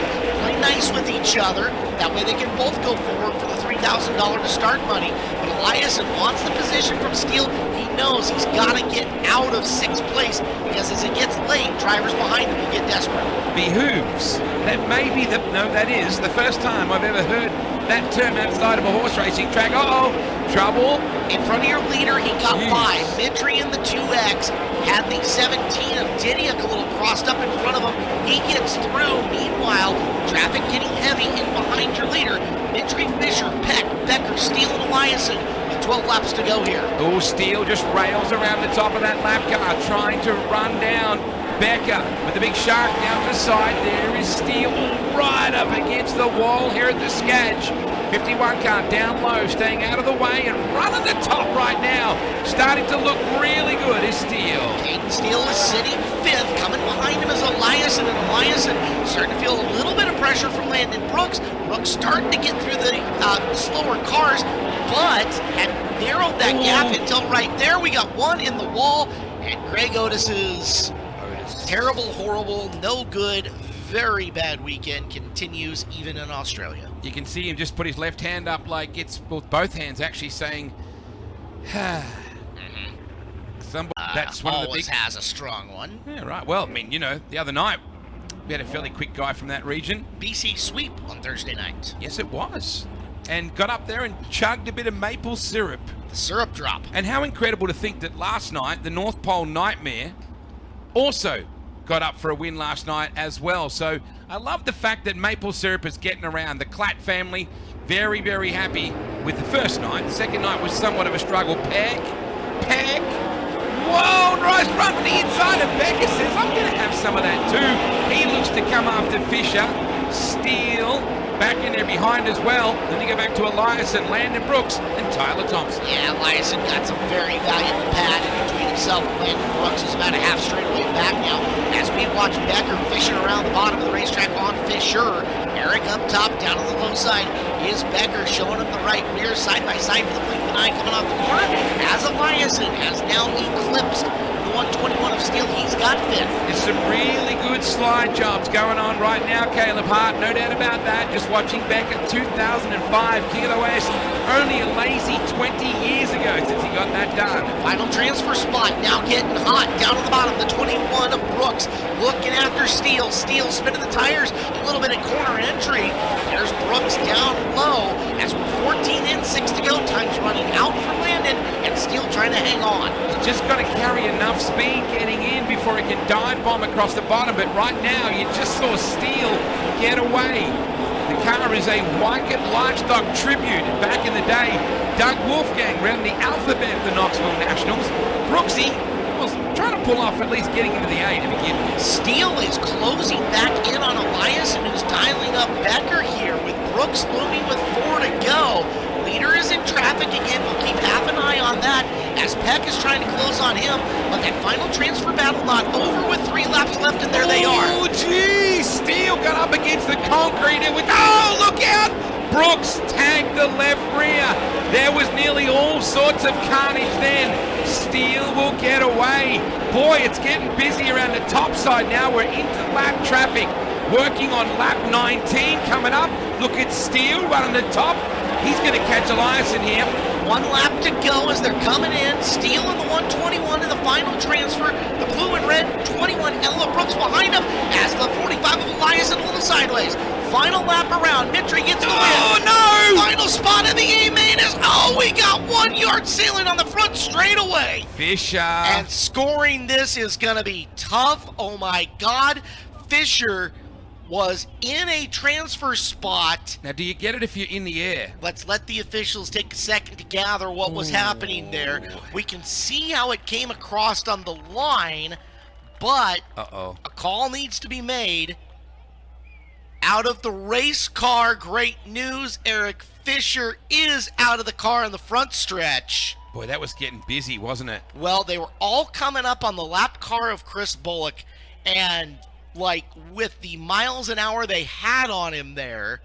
play nice with each other. That way they can both go forward for the $3,000 to start money. But Eliason wants the position from Steele. He knows he's got to get out of 6th place, because as it gets late, drivers behind him will get desperate. Behooves. That may be that is the first time I've ever heard that term outside of a horse racing track. Uh-oh, trouble. In front of your leader, he got by. Mitry in the 2X had the 17 of Didiak a little crossed up in front of him. He gets through. Meanwhile, traffic getting heavy in behind your leader. Mitry, Fisher, Peck, Becker, Steele, and Eliason with 12 laps to go here. Oh, Steele just rails around the top of that lap car, trying to run down Becker with the big shark down the side. There is Steele right up against the wall here at the Skag. 51 car down low, staying out of the way and running the top right now. Starting to look really good is Steele. Caden Steele is sitting 5th. Coming behind him is Eliason, and Eliason starting to feel a little bit of pressure from Landon Brooks. Brooks starting to get through the slower cars, but had narrowed that gap until right there. We got one in the wall, and Greg Otis's terrible, horrible, no good, very bad weekend continues even in Australia. You can see him just put his left hand up like it's both hands actually saying, that's one of the always has a strong one. Yeah, right. Well, I mean, the other night we had a fairly quick guy from that region. BC sweep on Thursday night. Yes, it was. And got up there and chugged a bit of maple syrup. The syrup drop. And how incredible to think that last night, the North Pole Nightmare also got up for a win last night as well. So I love the fact that maple syrup is getting around. The Klatt family, very, very happy with the first night. The second night was somewhat of a struggle. Peck. Whoa, nice run from the inside, and Becker says, I'm going to have some of that too. He looks to come after Fisher. Steele back in there behind as well. Then you go back to Eliason, Landon Brooks, and Tyler Thompson. Yeah, Eliason got some very valuable pad in between himself and Landon Brooks, who's about a half straightaway back now. As we watch Becker fishing around the bottom of the racetrack on Fisher. Eric up top, down on the low side is Becker, showing him the right rear side by side for the blink of an eye coming off the corner. As Eliason has now eclipsed the 121 of Steele, he's got 5th. There's some really good good slide jobs going on right now, Caleb Hart. No doubt about that. Just watching back at 2005, King of the West, only a lazy 20 years ago since he got that done. Final transfer spot now getting hot down to the bottom. The 21 of Brooks looking after Steele. Steele spinning the tires a little bit at corner entry. There's Brooks down low as we're 14 in, 6 to go. Time's running out for Landon, and Steele trying to hang on. He's just got to carry enough speed getting in before he can dive bomb across the bottom. But right now, you just saw Steele get away. The car is a Wycat Livestock tribute. Back in the day, Doug Wolfgang ran the alphabet of the Knoxville Nationals. Brooksy was trying to pull off at least getting into the A to begin with. Steele is closing back in on Elias, and who's dialing up Becker here with Brooks looming with 4 to go. Leader is in traffic again. We'll keep half an eye on that as Peck is trying to close on him. But that final transfer battle not over with 3 laps left, and there they are. Oh, geez. Steele got up against the concrete and with, oh, look out! Brooks tagged the left rear. There was nearly all sorts of carnage then. Steele will get away. Boy, it's getting busy around the top side now. We're into lap traffic. Working on lap 19 coming up. Look at Steele running the top. He's going to catch Elias in here. 1 lap to go as they're coming in. Steele in the 121 in the final transfer. The blue and red 21 Ella Brooks behind him as the 45 of Elias and a little sideways. Final lap around. Mitri gets the win. Oh, no! Final spot of the A-main is, we got 1 yard sailing on the front straightaway. Fisher. And scoring this is going to be tough. Oh, my God. Fisher was in a transfer spot. Now, do you get it if you're in the air? Let's let the officials take a second to gather what was happening there. We can see how it came across on the line, but a call needs to be made. Out of the race car, great news. Eric Fisher is out of the car in the front stretch. Boy, that was getting busy, wasn't it? Well, they were all coming up on the lap car of Chris Bullock, and like with the miles an hour they had on him there,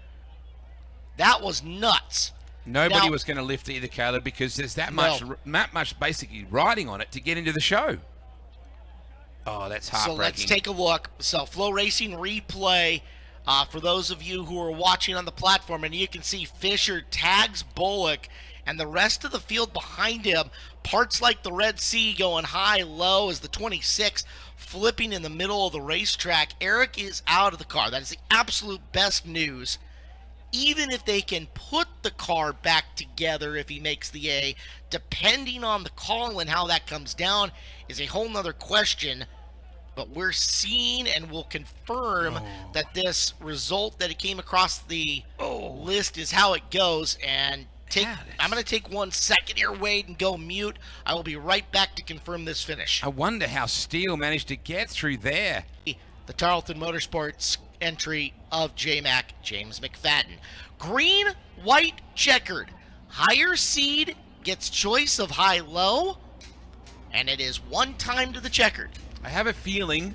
that was nuts. Nobody was going to lift either, Caleb, because there's that much basically riding on it to get into the show. Oh, that's heartbreaking. So let's take a look. So Flow Racing replay for those of you who are watching on the platform, and you can see Fisher tags Bullock and the rest of the field behind him. Parts like the Red Sea going high, low as the 26 flipping in the middle of the racetrack. Eric is out of the car. That is the absolute best news. Even if they can put the car back together if he makes the A, depending on the call and how that comes down is a whole nother question. But we're seeing and will confirm that this result that it came across the list is how it goes. And I'm going to take 1 second here, Wade, and go mute. I will be right back to confirm this finish. I wonder how Steele managed to get through there. The Tarleton Motorsports entry of J-Mac, James McFadden. Green, white, checkered. Higher seed gets choice of high-low, and it is 1 time to the checkered. I have a feeling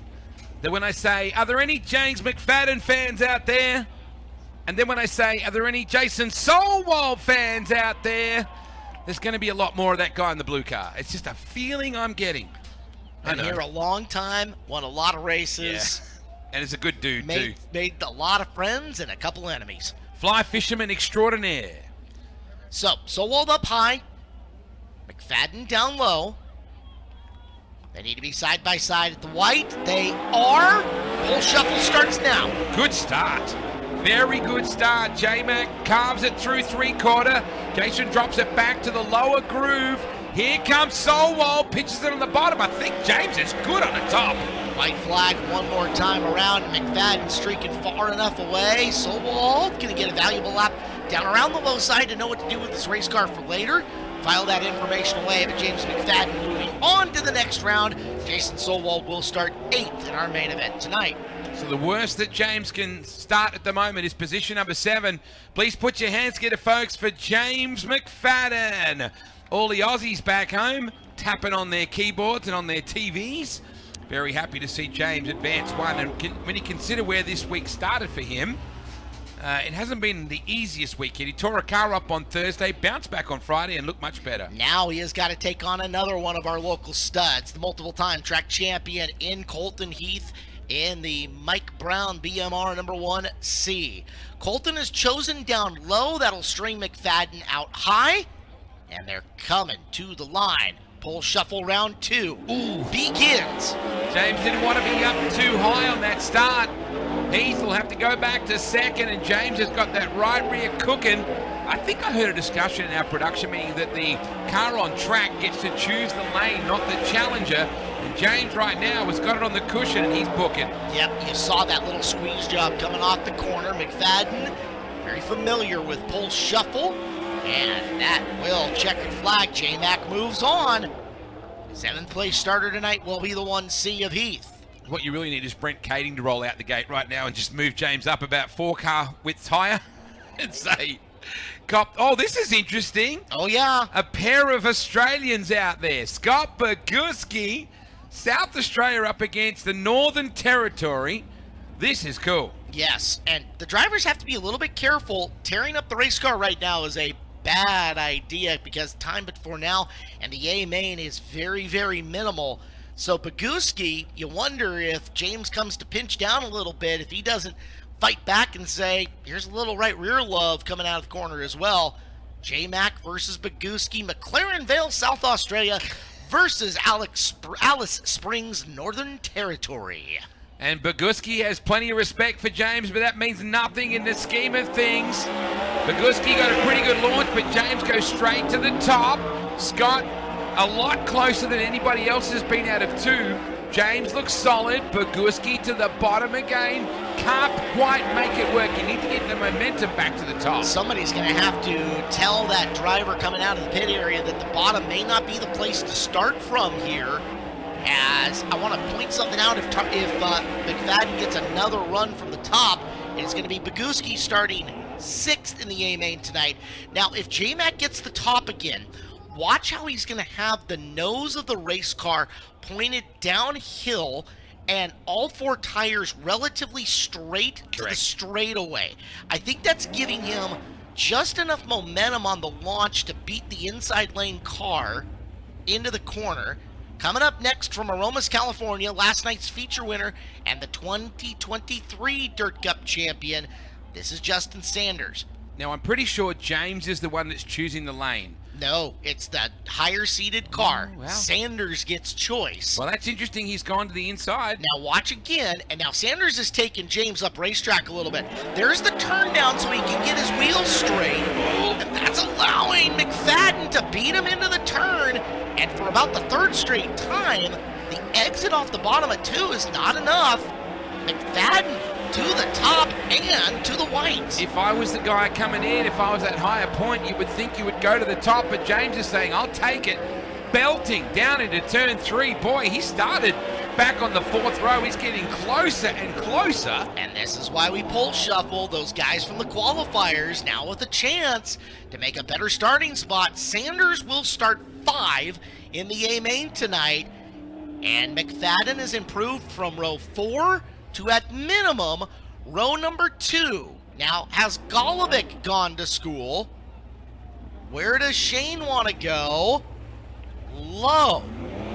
that when I say, are there any James McFadden fans out there? And then when I say, are there any Jason Solwald fans out there? There's going to be a lot more of that guy in the blue car. It's just a feeling I'm getting. Been here a long time, won a lot of races. Yeah. And is a good dude, too. Made a lot of friends and a couple enemies. Fly fisherman extraordinaire. So, Solwald up high. McFadden down low. They need to be side by side at the white. They are. Pole shuffle starts now. Good start. Very good start. J-Mac carves it through 3/4. Jason drops it back to the lower groove. Here comes Solwald, pitches it on the bottom. I think James is good on the top. White flag 1 more time around. McFadden streaking far enough away. Solwald going to get a valuable lap down around the low side to know what to do with this race car for later. File that information away, but James McFadden moving on to the next round. Jason Solwald will start 8th in our main event tonight. So the worst that James can start at the moment is position number 7. Please put your hands together, folks, for James McFadden. All the Aussies back home tapping on their keyboards and on their TVs. Very happy to see James advance 1. And when you consider where this week started for him, it hasn't been the easiest weekend. He tore a car up on Thursday, bounced back on Friday, and looked much better. Now he has got to take on another one of our local studs, the multiple-time track champion in Colton Heath, in the Mike Brown BMR number 1C. Colton is chosen down low. That'll string McFadden out high. And they're coming to the line. Pole shuffle round 2 begins. James didn't want to be up too high on that start. Heath will have to go back to second, and James has got that right rear cooking. I think I heard a discussion in our production meeting that the car on track gets to choose the lane, not the challenger. And James right now has got it on the cushion, and he's booking. Yep, you saw that little squeeze job coming off the corner. McFadden, very familiar with pole shuffle. And that will checkered flag. J-Mac moves on. 7th place starter tonight will be the 1C of Heath. What you really need is Brent Kading to roll out the gate right now and just move James up about 4 car widths higher and say, Cop, oh, this is interesting. Oh, yeah. A pair of Australians out there. Scott Boguski, South Australia up against the Northern Territory. This is cool. Yes, and the drivers have to be a little bit careful. Tearing up the race car right now is a bad idea because time before now and the A main is very, very minimal. So Boguski, you wonder if James comes to pinch down a little bit, if he doesn't fight back and say, here's a little right rear love coming out of the corner as well. J-Mac versus Boguski, McLaren Vale, South Australia versus Alice Springs, Northern Territory. And Boguski has plenty of respect for James, but that means nothing in the scheme of things. Boguski got a pretty good launch, but James goes straight to the top. Scott, a lot closer than anybody else has been out of 2. James looks solid. Boguski to the bottom again. Can't quite make it work. You need to get the momentum back to the top. Somebody's going to have to tell that driver coming out of the pit area that the bottom may not be the place to start from here. As I want to point something out, if McFadden gets another run from the top, it's going to be Boguski starting 6th in the A main tonight. Now, if J-Mac gets the top again, watch how he's going to have the nose of the race car pointed downhill and all 4 tires relatively straight to the straightaway. I think that's giving him just enough momentum on the launch to beat the inside lane car into the corner. Coming up next from Aromas, California, last night's feature winner and the 2023 Dirt Cup champion, this is Justin Sanders. Now, I'm pretty sure James is the one that's choosing the lane. No, it's the higher-seated car. Oh, wow. Sanders gets choice. Well, that's interesting. He's gone to the inside. Now watch again, and now Sanders is taking James up racetrack a little bit. There's the turn down so he can get his wheels straight, and that's allowing McFadden to beat him into the turn. And for about the 3rd straight time, the exit off the bottom of 2 is not enough. McFadden to the top and to the white. If I was the guy coming in, if I was at higher point, you would think you would go to the top, but James is saying, I'll take it. Belting down into turn 3. Boy, he started back on the 4th row. He's getting closer and closer. And this is why we pole shuffle those guys from the qualifiers now with a chance to make a better starting spot. Sanders will start 5 in the A main tonight, and McFadden has improved from row 4 to, at minimum, row number 2. Now, has Golubic gone to school? Where does Shane want to go? Low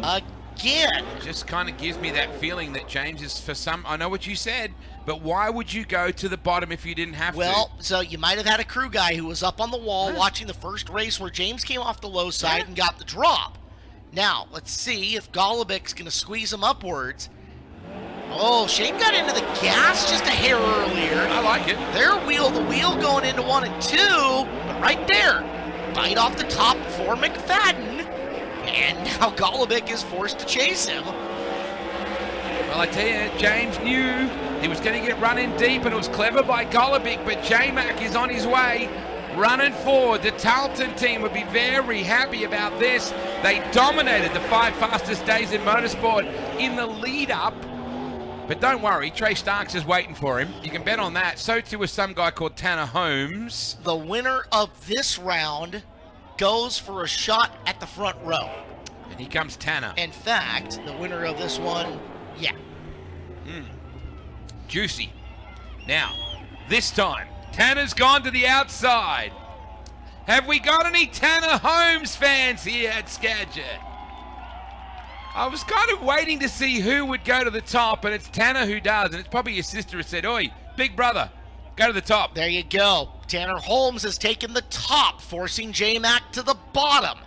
again. Just kind of gives me that feeling that James is, for some, I know what you said, but why would you go to the bottom if you didn't have to? Well, so you might have had a crew guy who was up on the wall watching the first race where James came off the low side and got the drop. Now, let's see if Golubic's going to squeeze him upwards. Oh, Shane got into the gas just a hair earlier. I like it. They're wheel to wheel going into 1 and 2, but right there, bite off the top for McFadden, and now Golubic is forced to chase him. Well, I tell you, James knew he was going to get run in deep, and it was clever by Golubic, but J-Mac is on his way, running forward. The Tarleton team would be very happy about this. They dominated the 5 fastest days in motorsport in the lead-up. But don't worry, Trey Starks is waiting for him. You can bet on that. So too is some guy called Tanner Holmes. The winner of this round goes for a shot at the front row. And here comes Tanner. In fact, the winner of this one, yeah. Juicy. Now, this time, Tanner's gone to the outside. Have we got any Tanner Holmes fans here at Skagit? I was kind of waiting to see who would go to the top, and it's Tanner who does, and it's probably your sister who said, "Oi, big brother, go to the top." There you go. Tanner Holmes has taken the top, forcing J-Mac to the bottom.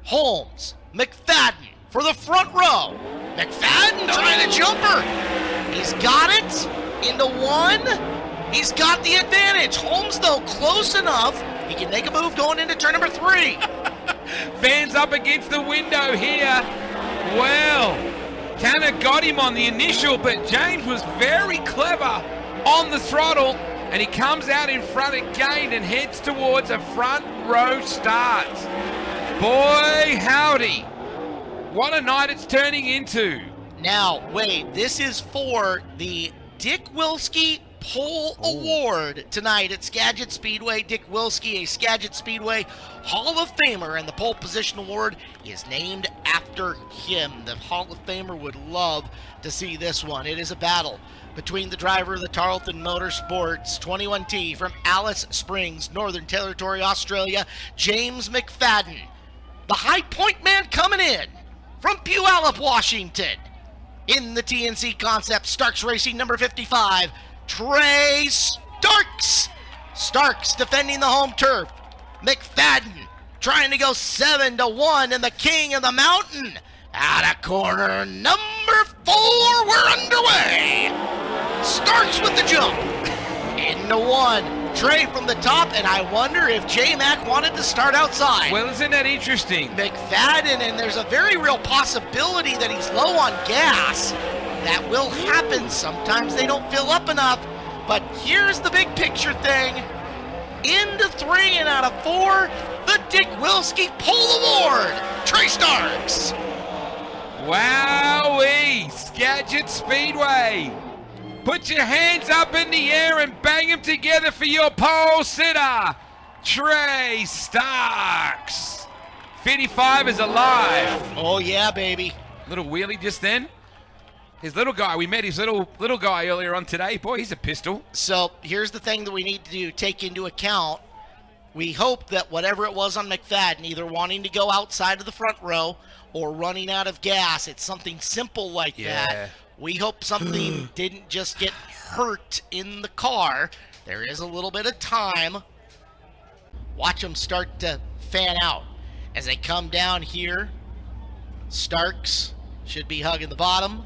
Holmes, McFadden for the front row. McFadden trying to jump her. He's got it into one. He's got the advantage. Holmes, though, close enough. He can make a move going into turn number 3. Fans up against the window here. Well, Tanner got him on the initial, but James was very clever on the throttle, and he comes out in front again and heads towards a front row start. Boy, howdy. What a night it's turning into. Now, wait, this is for the Dick Wilski Pole Award tonight at Skagit Speedway. Dick Wilski, a Skagit Speedway Hall of Famer, and the Pole Position Award is named after him. The Hall of Famer would love to see this one. It is a battle between the driver of the Tarleton Motorsports 21T from Alice Springs, Northern Territory, Australia, James McFadden. The High Point man coming in from Puyallup, Washington. In the TNC Concept Starks Racing number 55, Trey Starks. Starks defending the home turf. McFadden trying to go 7-1 in the King of the Mountain. Out of corner number 4, we're underway. Starks with the jump. Into 1. Trey from the top, and I wonder if J-Mac wanted to start outside. Well, isn't that interesting? McFadden, and there's a very real possibility that he's low on gas. That will happen. Sometimes they don't fill up enough. But here's the big picture thing. Into 3 and out of 4, the Dick Wilski Pole Award. Trey Starks. Wowee, Skagit Speedway. Put your hands up in the air and bang them together for your pole sitter, Trey Starks. 55 is alive. Oh yeah, baby. Little wheelie just then. His little guy, we met his little guy earlier on today. Boy, he's a pistol. So here's the thing that we need to take into account. We hope that whatever it was on McFadden, either wanting to go outside of the front row or running out of gas, it's something simple like that. We hope something didn't just get hurt in the car. There is a little bit of time. Watch them start to fan out. As they come down here, Starks should be hugging the bottom.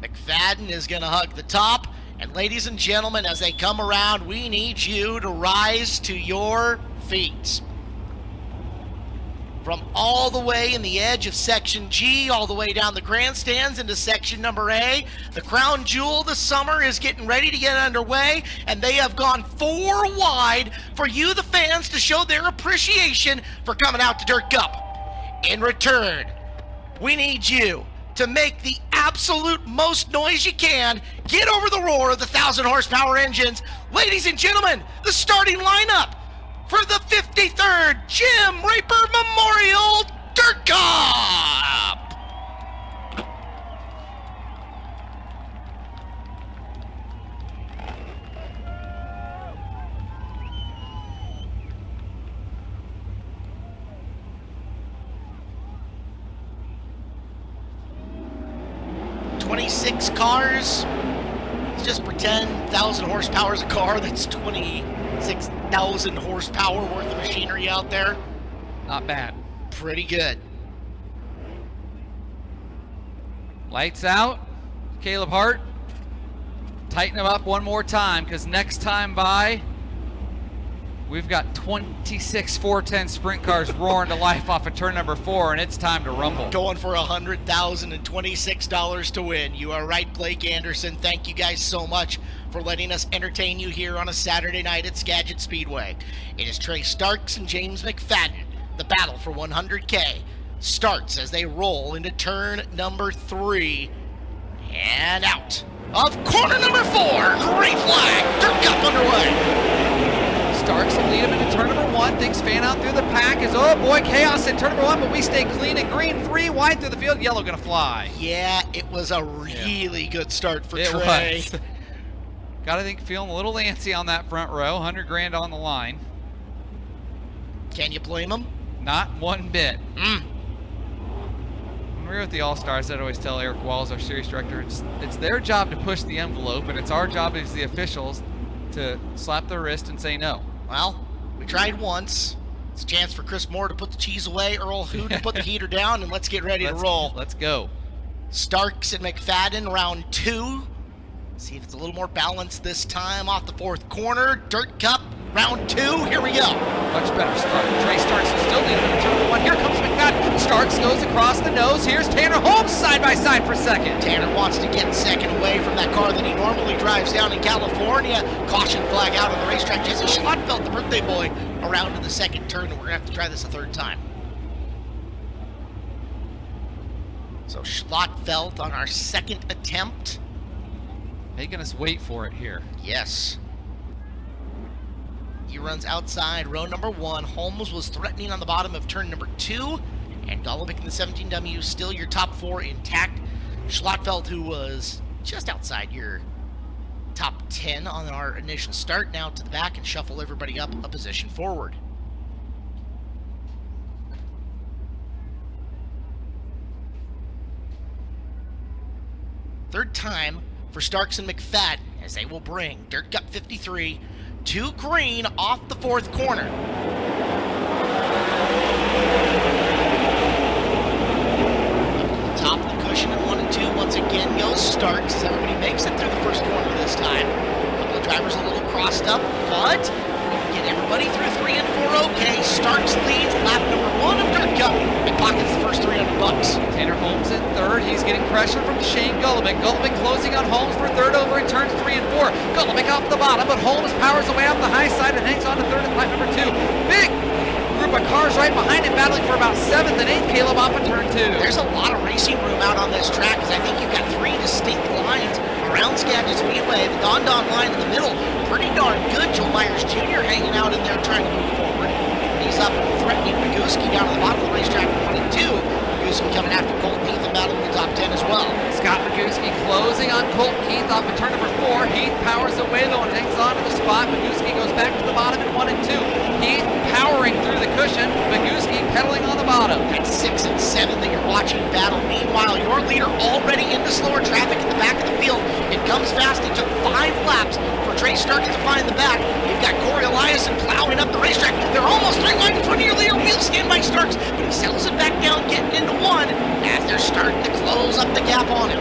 McFadden is going to hug the top. And ladies and gentlemen, as they come around, we need you to rise to your feet. From all the way in the edge of Section G, all the way down the grandstands into Section number A, the crown jewel of the summer is getting ready to get underway, and they have gone 4 wide for you, the fans, to show their appreciation for coming out to Dirt Cup. In return, we need you to make the absolute most noise you can. Get over the roar of the 1,000 horsepower engines. Ladies and gentlemen, the starting lineup for the 53rd Jim Raper Memorial Dirt Cup. $26 cars. Let's just pretend 1,000 horsepower is a car. That's 26,000 horsepower worth of machinery out there. Not bad. Pretty good. Lights out. Caleb Hart. Tighten them up one more time, because next time by, we've got 26 410 sprint cars roaring to life off of turn number 4, and it's time to rumble. Going for $100,026 to win. You are right, Blake Anderson. Thank you guys so much for letting us entertain you here on a Saturday night at Skagit Speedway. It is Trey Starks and James McFadden. The battle for 100K starts as they roll into turn number 3 and out of corner number 4. Great flag. Dirt Cup underway. Starks will lead him into turn number 1. Things fan out through the pack as, oh boy, chaos in turn number 1, but we stay clean and green. 3 wide through the field. Yellow gonna fly. Yeah, it was a really good start for It Trey. was. Gotta think feeling a little antsy on that front row. 100 grand on the line. Can you blame him? Not one bit. We're with the All-Stars. I'd always tell Eric Walls, our series director, it's their job to push the envelope, and it's our job as the officials to slap their wrist and say no. Well, we tried once. It's a chance for Chris Moore to put the cheese away, Earl Hood to put the heater down, and let's get ready to roll. Let's go. Starks and McFadden, round 2. See if it's a little more balanced this time off the 4th corner. Dirt Cup, round 2. Here we go. Much better start. Trey Starks is still leading in turn 1. Here comes McFadden. Starks goes across the nose. Here's Tanner Holmes side by side for second. Tanner wants to get second away from that car that he normally drives down in California. Caution flag out on the racetrack. Jesse Schlottfeld, the birthday boy, around to the 2nd turn, and we're going to have to try this a 3rd time. So Schlottfeld on our 2nd attempt. Making us wait for it here. Yes. He runs outside row number 1. Holmes was threatening on the bottom of turn number 2. And Golovic in the 17W, still your top 4 intact. Schlottfeld, who was just outside your top 10 on our initial start, now to the back and shuffle everybody up a position forward. Third time for Starks and McFadden, as they will bring Dirt Cup 53 to green off the 4th corner. Up to the top of the cushion in 1 and 2. Once again goes Starks as everybody makes it through the 1st corner this time. A couple of drivers a little crossed up, but get everybody through 3 and 4 okay. Starks leads lap number 1 of Dirt Cup and pockets the first $300. Tanner Holmes in 3rd. He's getting pressure from Shane Golovic. Golovic closing on Holmes for 3rd over in turns 3 and 4. Golovic off the bottom, but Holmes powers away off the high side and hangs on to 3rd at lap number 2. Big group of cars right behind him battling for about 7th and 8th. Caleb off of turn 2. There's a lot of racing room out on this track, because I think you've got 3 distinct lines around Skagit Speedway. The Don line in the middle, pretty darn good. Joel Myers Jr. hanging out in there trying to move forward. He's up threatening Magooski down at the bottom of the racetrack in 1 and 2. Magooski coming after Colt Heath and battling the top 10 as well. Scott Magooski closing on Colt Heath off of turn number 4. Heath powers away though and hangs on to the spot. Magooski goes back to the bottom in 1 and 2. Heath powering through the cushion. Magooski pedaling on the bottom. That's 6 and 7 that you're watching battle. Meanwhile, your leader already into slower traffic in the back of the field. It comes fast. It took 5 laps for Trey Starks to find the back. You've got Corey Eliason plowing up the racetrack. They're almost 3 wide in front of your leader. Wheel stand by Starks, but he settles it back down, getting into 1 as they're starting to close up the gap on him.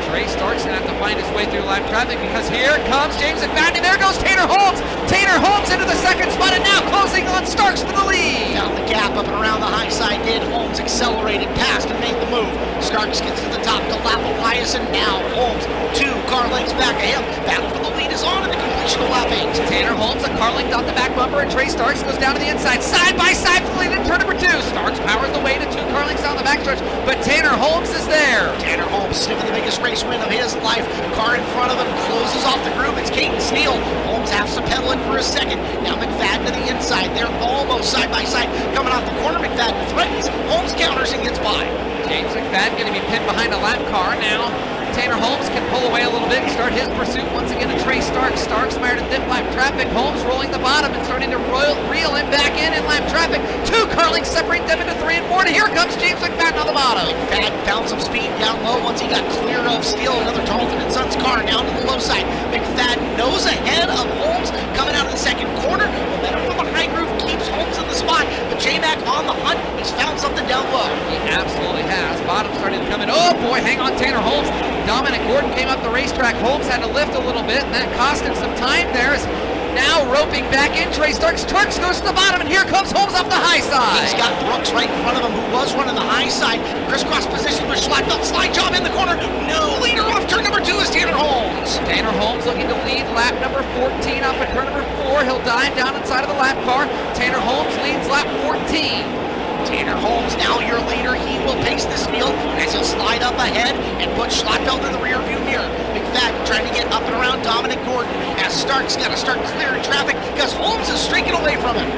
Trey Starks going to have to find his way through lap traffic because here comes James McFadden. There goes Tanner Holmes. Tanner Holmes into the 2nd spot and now closing on Starks for the lead. Found the gap up and around the high side. Did Holmes accelerated past and made the move. Starks gets to the top to lap Elias, and now Holmes 2 car lengths back of him. Battle for the lead is on in the completion of lap 8. Tanner Holmes a car length off the back bumper, and Trey Starks goes down to the inside. Side by side for the lead in turn number 2. Starks powers the way to 2 car lengths down the backstretch, but Tanner Holmes is there. Tanner Holmes sniffing the biggest race win of his life. Car in front of him closes off the groove. It's Caden Steele. Holmes has to pedal in for a 2nd. Now McFadden to the inside. They're almost side by side. Coming off the corner, McFadden threatens. Holmes counters and gets by. James McFadden going to be pinned behind a lap car now. Tanner Holmes can pull away a little bit and start his pursuit once again to Trey Starks. Starks mired in thin lap traffic. Holmes rolling the bottom and starting to reel him back in lap traffic. 2 car lengths separate them into 3 and 4. And here comes James McFadden on the bottom. McFadden found some speed down low once he got clear of Steele. Another Tarleton & Sons car down to the low side. McFadden nose ahead of Holmes coming out of the 2nd corner. Momentum from the high groove keeps Holmes in the spot. But J-Mac on the hunt. He's found something down low. He absolutely has. Bottom starting to come in. Oh boy, hang on Tanner Holmes. Dominic Gordon came up the racetrack. Holmes had to lift a little bit, and that cost him some time there. Now roping back in Trey Starks. Starks goes to the bottom, and here comes Holmes off the high side. He's got Brooks right in front of him, who was running the high side. Crisscross position with Schlottfeld. Slide job in the corner. No leader off turn number 2 is Tanner Holmes. Tanner Holmes looking to lead lap number 14 off at turn number 4. He'll dive down inside of the lap car. Tanner Holmes leads lap 14. Tanner Holmes now your leader. He will pace this field as he'll slide up ahead and put Schlottfeld in the rear view mirror. McFadden trying to get up and around Dominic Gordon as Starks got to start clearing traffic because Holmes is streaking away from him.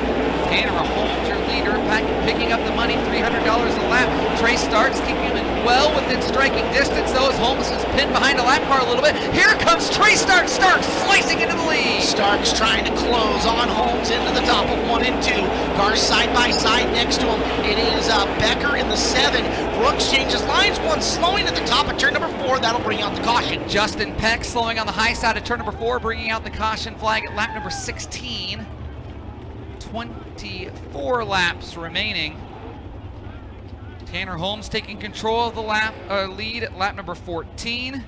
Tanner Holmes your leader, picking up the money, $300 a lap. Trey Starks keeping him in well within striking distance, though, as Holmes is pinned behind a lap car a little bit. Here comes Trey Starks slicing into the lead. Starks trying to close on Holmes into the top of 1 and 2. Cars side by side next to him. It is Becker in the 7. Brooks changes lines. One slowing at the top of turn number 4. That'll bring out the caution. Justin Peck slowing on the high side of turn number 4, bringing out the caution flag at lap number 16. 24 laps remaining. Tanner Holmes taking control of the lead at lap number 14.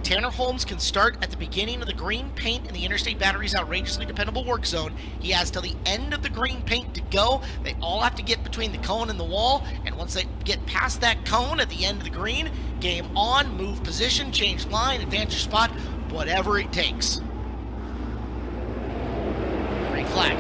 Tanner Holmes can start at the beginning of the green paint in the Interstate Batteries Outrageously Dependable Work Zone. He has till the end of the green paint to go. They all have to get between the cone and the wall, and once they get past that cone at the end of the green, game on, move position, change line, advance your spot, whatever it takes. Green flag.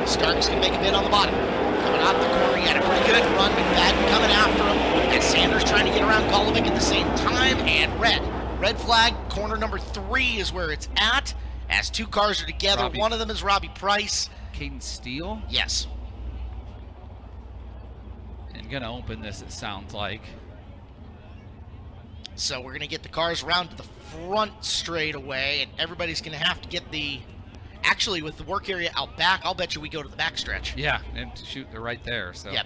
Starks can make a bid on the bottom. Coming off the corner, he had a pretty good run. McFadden coming after him. And Sanders trying to get around Golovic at the same time. And red flag, corner number 3 is where it's at. As 2 cars are together. One of them is Robbie Price. Caden Steele. Yes. And gonna open this, it sounds like. So we're gonna get the cars around to the front straight away, and everybody's gonna have to get the... Actually, with the work area out back, I'll bet you we go to the back stretch. Yeah, and shoot, they're right there. So. Yep.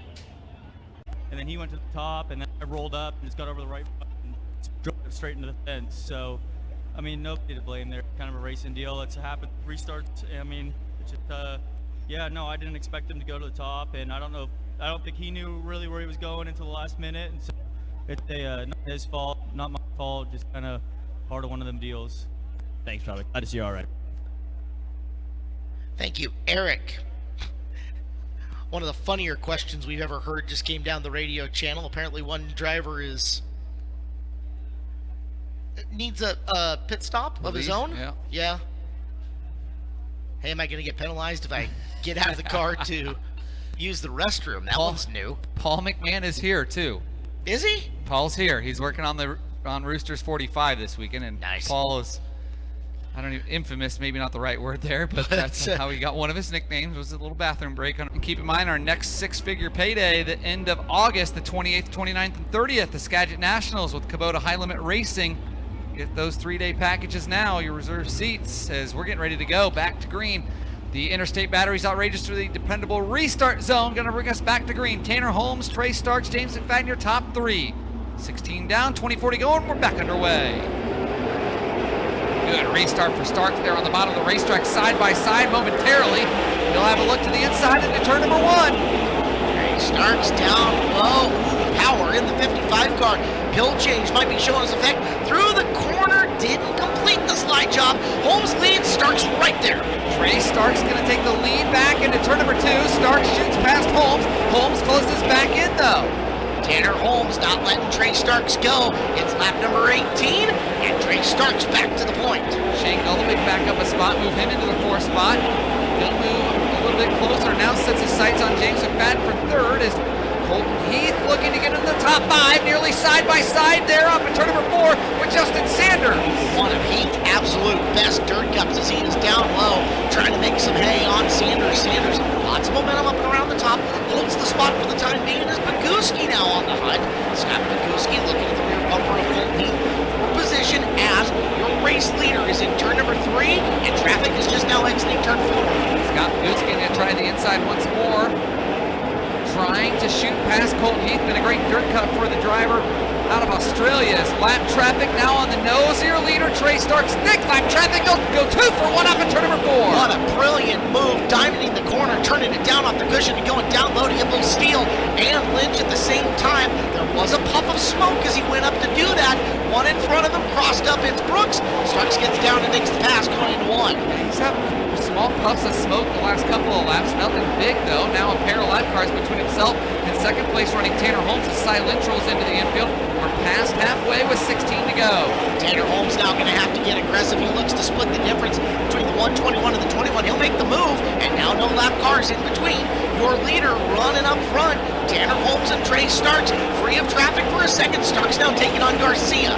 And then he went to the top, and then I rolled up and just got over the right foot and drove it straight into the fence. So, I mean, nobody to blame there. Kind of a racing deal. It's happened. Restarts. I mean, it's just, yeah, no, I didn't expect him to go to the top, and I don't think he knew really where he was going until the last minute. And so it's not his fault, not my fault. Just kind of part of one of them deals. Thanks, Robbie. Glad to see you all right. Thank you, Eric. One of the funnier questions we've ever heard just came down the radio channel. Apparently one driver needs a pit stop of his own. Yeah. Hey, am I going to get penalized if I get out of the car to use the restroom? That one's new. Paul McMahon is here too. Is he? Paul's here. He's working on Roosters 45 this weekend, and nice. Paul is, infamous, maybe not the right word there, but that's how he got one of his nicknames, was a little bathroom break. And keep in mind, our next 6-figure payday, the end of August, the 28th, 29th, and 30th, the Skagit Nationals with Kubota High Limit Racing. Get those 3-day packages now, your reserved seats, as we're getting ready to go back to green. The Interstate Batteries Outrageously Dependable Restart Zone going to bring us back to green. Tanner Holmes, Trey Starks, James McFadden, your top 3. 16 down, 20-40 going, we're back underway. Good restart for Starks there on the bottom of the racetrack, side by side momentarily. He'll have a look to the inside into turn number 1. Trey Starks down low. Power in the 55 car. Pill change might be showing his effect. Through the corner, didn't complete the slide job. Holmes leads, Starks right there. Trey Starks going to take the lead back into turn number 2. Starks shoots past Holmes. Holmes closes back in though. Tanner Holmes not letting Trey Starks go. It's lap number 18, and Trey Starks back to the point. Shane Golovic back up a spot, move him into the 4th spot. He'll move a little bit closer, now sets his sights on James McFadden for 3rd as Colton Heath looking to get into the top 5, nearly side by side there up in turn number 4 with Justin Sanders. One of Heath's absolute best dirt cups as he is down low, trying to make some hay on Sanders. Sanders, lots of momentum up and around the top, holds the spot for the time being as Baguski now on the hunt. Scott Baguski looking at the rear bumper of Colton Heath for position as your race leader is in turn number 3, and traffic is just now exiting turn 4. Scott Baguski going to try the inside once more. Trying to shoot past Colton Heath. Been a great dirt cut for the driver out of Australia. As lap traffic now on the nose. Your leader, Trey Starks. Thick lap traffic. Go 2 for 1 off in turn number 4. What a brilliant move. Diamonding the corner, turning it down off the cushion and going down low to get both Steele and Lynch at the same time. There was a puff of smoke as he went up to do that. One in front of him, crossed up. It's Brooks. Starks gets down and makes the pass going into 1. He's having small puffs of smoke the last couple of laps. Nothing big though. Now a pair of lap cars between himself and second place running Tanner Holmes as silent rolls into the infield. We're past halfway with 16 to go. Tanner Holmes now going to have to get aggressive. He looks to split the difference between the 121 and the 21. He'll make the move, and now no lap cars in between. Your leader running up front. Tanner Holmes and Trey Starks free of traffic for a second. Starks now taking on Garcia.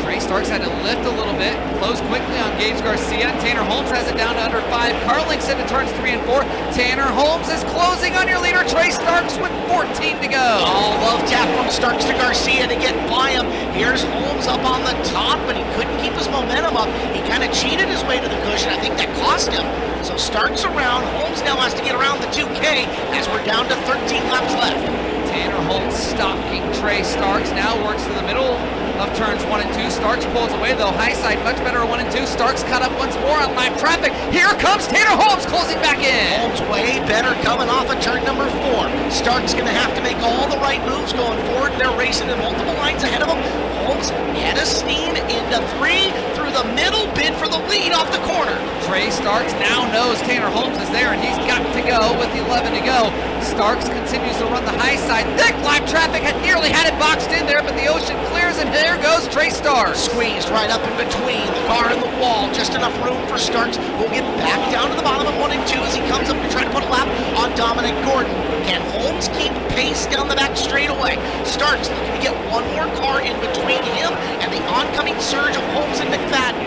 Trey Starks had to lift a little bit, close quickly on Gage Garcia. Tanner Holmes has it down to under 5. Carlinks into turns 3 and 4. Tanner Holmes is closing on your leader, Trey Starks, with 14 to go. Oh, love tap from Starks to Garcia to get by him. Here's Holmes up on the top, but he couldn't keep his momentum up. He kind of cheated his way to the cushion. I think that cost him. So Starks around. Holmes now has to get around the 2K as we're down to 13 laps left. Tanner Holmes stalking Trey Starks, now works to the middle of turns 1 and 2. Starks pulls away though, high side much better at 1 and 2. Starks caught up once more on lap traffic. Here comes Tanner Holmes closing back in. Holmes way better coming off of turn number 4. Starks gonna have to make all the right moves going forward. They're racing in multiple lines ahead of him. Holmes head of steam into 3 through the middle, bid for the lead off the corner. Trey Starks now knows Tanner Holmes is there and he's got to go with 11 to go. Starks continues to run the high side. Thick lap traffic, had nearly had it boxed in there, but the ocean clears and there goes Trey Starks. Squeezed right up in between the car and the wall. Just enough room for Starks. We'll get back down to the bottom of 1 and 2 as he comes up to try to put a lap on Dominic Gordon. Can Holmes keep pace down the back straightaway? Starks looking to get one more car in between him and the oncoming surge of Holmes and McFadden.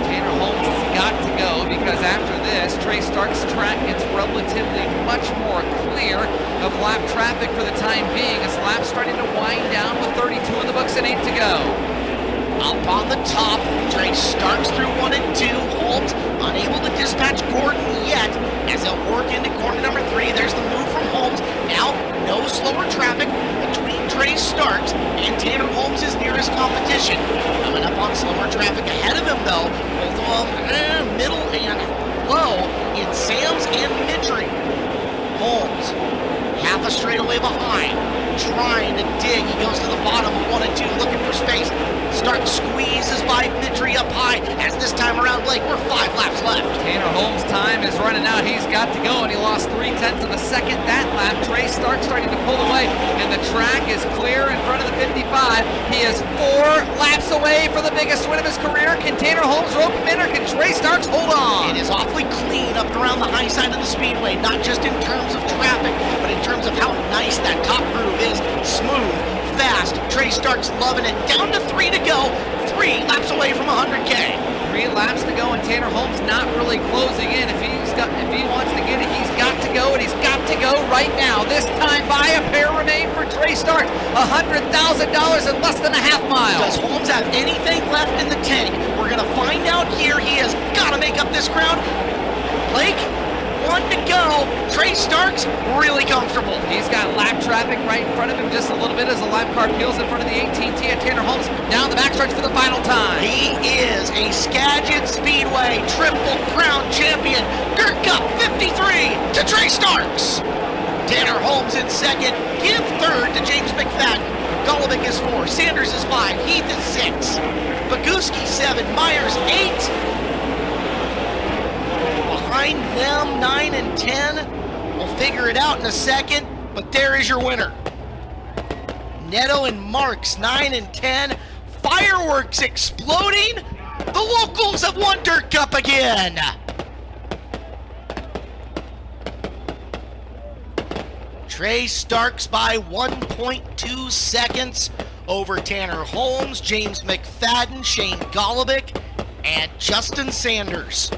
Tanner Holmes has got to go because after this, Trey Starks' track gets relatively much more clear of lap traffic for the time being as laps starting to wind down with 32 in the books and 8 to go. Up on the top, Trey Starks through 1 and 2. Holmes unable to dispatch Gordon yet as they'll work into corner number 3. There's the move from Holmes. Now, no slower traffic between Trey Starks and Tanner Holmes' nearest competition. Coming up on slower traffic ahead of him though, both of them middle and low in Sams and Midry. Holmes, half a straightaway behind, trying to dig. He goes to the bottom of 1 and 2, looking for space. Starks squeezes by Midry up high, as this time around, Blake, we're 5 laps left. Tanner Holmes' time is running out. He's got to go, and he lost 0.3 of a second that lap. Trey Starks starting to pull away, and the track is clear in front of the 55. He is 4 laps away for the biggest win of his career. Can Tanner Holmes rope him in, or can Trey Starks hold on? It is awfully clean up around the high side of the speedway, not just in terms of traffic, but in terms of how nice that top groove is. Smooth, fast. Trey Starks loving it. Down to 3 to go. 3 laps away from 100K. 3 laps to go, and Tanner Holmes not really closing in. If he wants to get it, he's got to go, and he's got to go right now. This time by a pair remain for Trey Starks. $100,000 in less than a half mile. Does Holmes have anything left in the tank? We're gonna find out here. He has got to make up this ground. Blake, 1 to go. Trey Starks really comfortable. He's got lap traffic right in front of him just a little bit as the lap car peels in front of the 18T at Tanner Holmes down the backstretch for the final time. He is a Skagit Speedway Triple Crown champion. Dirt Cup 53 to Trey Starks. Tanner Holmes in second. Give third to James McFadden. Golovic is 4. Sanders is 5. Heath is 6. Baguski 7. Myers 8. Behind them, 9 and 10. We'll figure it out in a second, but there is your winner. Neto and Marks, 9 and 10. Fireworks exploding. The locals have won Dirt Cup again. Trey Starks by 1.2 seconds over Tanner Holmes, James McFadden, Shane Golovic, and Justin Sanders.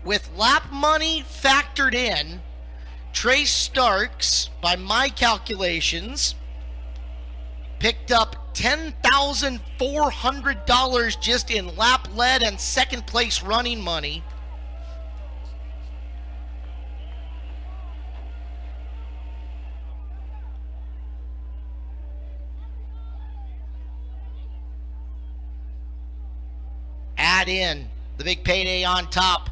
With lap money factored in, Trey Starks, by my calculations, picked up $10,400 just in lap lead and second place running money. Add in the big payday on top,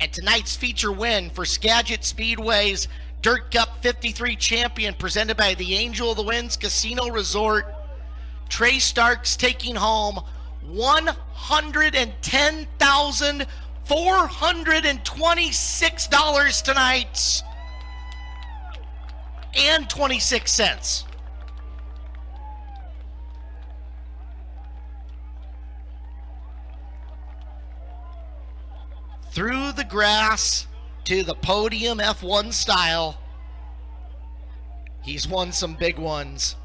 and tonight's feature win for Skagit Speedway's Dirt Cup 53 champion, presented by the Angel of the Winds Casino Resort. Trey Starks taking home $110,426 tonight and 26 cents. Through the grass to the podium F1 style. He's won some big ones,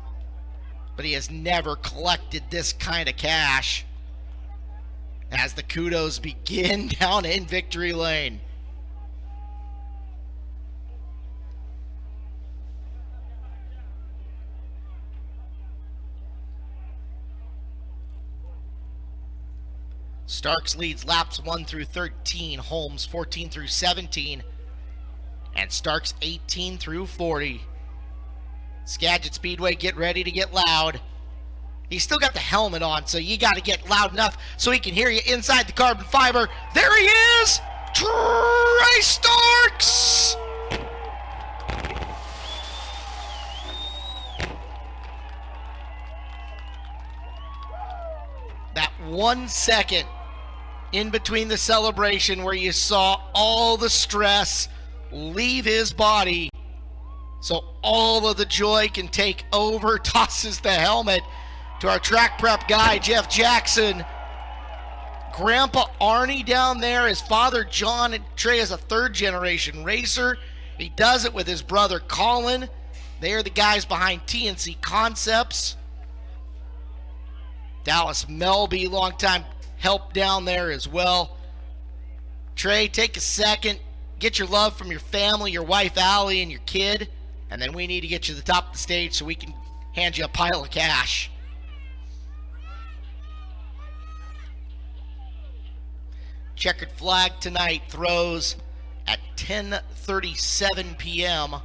but he has never collected this kind of cash as the kudos begin down in victory lane. Starks leads laps 1 through 13, Holmes 14 through 17, and Starks 18 through 40. Skagit Speedway, get ready to get loud. He's still got the helmet on, so you got to get loud enough so he can hear you inside the carbon fiber. There he is! Trey Starks! That 1 second in between the celebration where you saw all the stress leave his body so all of the joy can take over, tosses the helmet to our track prep guy, Jeff Jackson. Grandpa Arnie down there, his father John, and Trey is a third-generation racer. He does it with his brother Colin. They are the guys behind TNC Concepts. Dallas Melby, longtime help down there as well. Trey, take a second, get your love from your family, your wife Allie, and your kid, and then we need to get you to the top of the stage so we can hand you a pile of cash. Checkered flag tonight throws at 10:37 p.m.